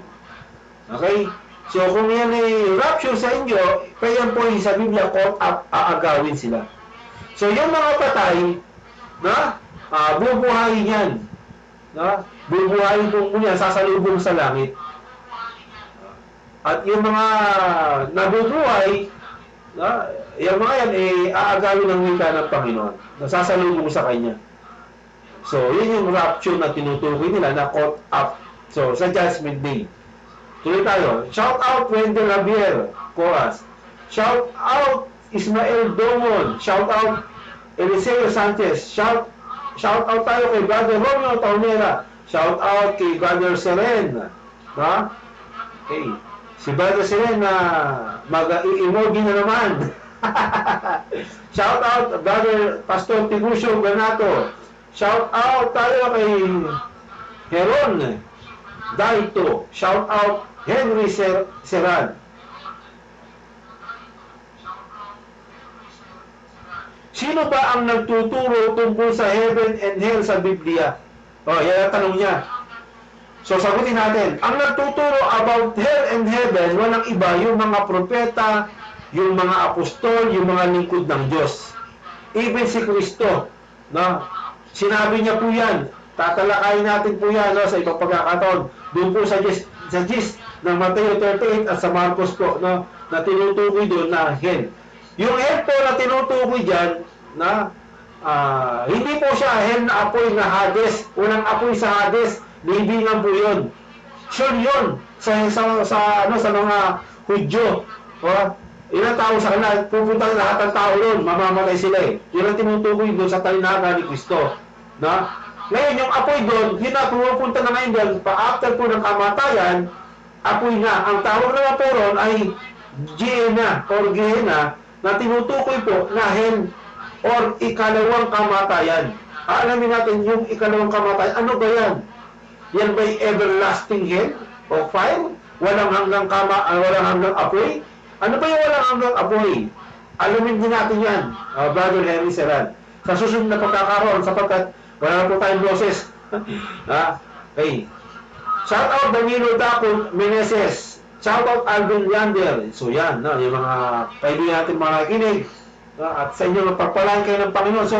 Okay? So, kung yan ay rapture sa inyo, kaya po yung sa Biblia, caught up, aagawin sila. So, yung mga patay, na, bubuhayin yan. Na, bubuhayin po yan, sasalubong sa langit. At yung mga nabubuhay, na, yung mga yan, aagawin ng wika ng Panginoon. Nasasalubong sa Kanya. So, yun yung rapture na tinutukoy nila na caught up. So, sa Judgment Day. Tuloy tayo. Shout out Wendell Javier, chorus. Shout out Ismael Domon. Shout out Eliseo Sanchez. Shout out tayo kay Brother Romeo Taunera. Shout out kay Brother Seren. Ha? Okay. Si Brother Seren na mag-i-emoji na naman. Shout out Brother Pastor Tiburcio Ganato. Shout out tayo kay Heron Daito. Shout out Henry Serran. Sino ba ang nagtuturo tungkol sa heaven and hell sa Biblia? Yan ang tanong niya. So, sagutin natin. Ang nagtuturo about hell and heaven, walang iba, yung mga propeta, yung mga apostol, yung mga lingkod ng Diyos. Even si Kristo. No? Sinabi niya po yan. Tatalakayin natin po yan, no, sa ibang pagkakataon. Doon po sa gist ng Mateo 38 at sa Marcos po, no, na tinutukoy doon na hell. Yung hell po na tinutukoy dyan, na hindi po siya hell na apoy na Hades. Unang apoy sa Hades, libingan po yun. Sure yun sa mga Hudyo. Ilang tao sa kanila, pupunta lahat ng tao doon, mamamatay sila eh. Yun ang tinutukoy doon sa talinaga ni Kristo. Na? Ngayon, yung apoy doon, yun na pumupunta na ngayon doon, after po ng kamatayan, apoy nga. Ang tawag naman po ron ay Gehenna or Gehenna na tinutukoy po na hell or ikalawang kamatayan. Alamin natin yung ikalawang kamatayan. Ano ba yan? Yan ba'y everlasting hell o fire? Walang hanggang walang hanggang apoy? Ano ba yung walang hanggang apoy? Alamin din natin yan, Brother Henry Serran. Sa susunod na pagkakaroon, sapagkat wala na po tayong boses. Okay. Shout out Danilo Daco Meneses. Shout out Alvin Lander. So yan, yung mga kaibigan natin mga kinig. At sa inyo, magpagpalain kayo ng Panginoon. So,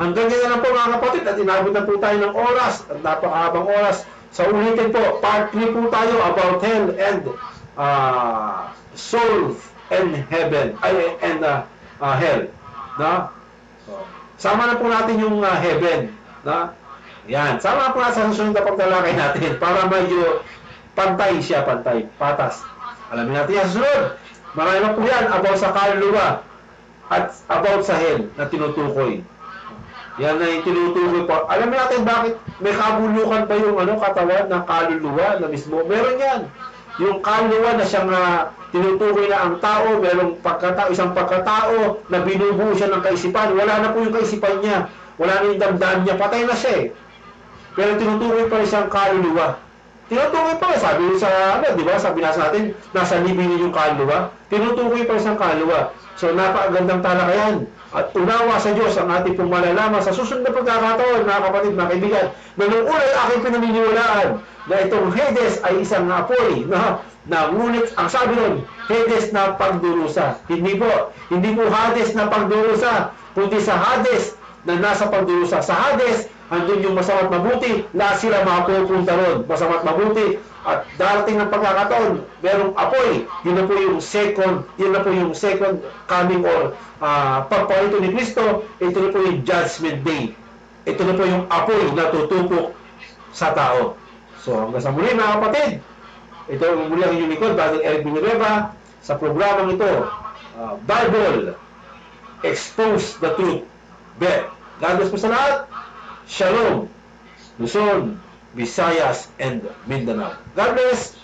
hanggang ganyan lang po mga kapatid. At inabot na po tayo ng oras. At napakahabang oras. So, ulitin po, part 3 po tayo about hell and soul and heaven. Hell. No? Sama na po natin yung heaven. Na? Yan. Sama na po natin sa susunod na pagtalakay natin para medyo pantay siya, pantay, patas. Alamin natin yan sa sunod. Marami na po yan about sa kaluluwa at about sa hell na tinutukoy. Yan na yung tinutukoy po. Alamin natin bakit may kabulukan pa yung katawan ng kaluluwa na mismo. Meron yan. Yung kaluluwa na siyang tinutukoy na ang tao, merong isang pagkatao na binubuo siya ng kaisipan. Wala na po yung kaisipan niya. Wala na yung damdamin niya. Patay na siya eh. Pero tinutukoy pa rin siyang kaluluwa. Tinutukoy pa rin. Sabi sa, di ba, sabi nasa natin, nasa libinin yung kaluluwa. Tinutukoy pa rin siyang kaluluwa. So, napakagandang talakayan. At unawa sa Diyos ang ating pong malalaman sa susunod na pagkakataon, mga kapatid, mga kaibigan, na nung una ay aking pinaniniwalaan na itong Hades ay isang apoy na ngunit ang sabi nun, Hades na pagdurusa. Hindi po Hades na pagdurusa, kundi sa Hades na nasa pagdurusa. Sa Hades, andun yung masama't mabuti, lahat sila makapupunta ron. Masama't mabuti, at darating ng pagkakataon, merong apoy. Yun na po yung second coming or pagpalito ni Kristo. Ito na po yung judgment day. Ito na po yung apoy na tutupok sa tao. So hanggang sa muli, mga kapatid, ito ang muli ang inyong likod, Brother Eric Villanueva, sa programang ito, Bible, Expose the Truth. God bless po sa lahat. Shalom, Luzon, Visayas, and Mindanao. God bless.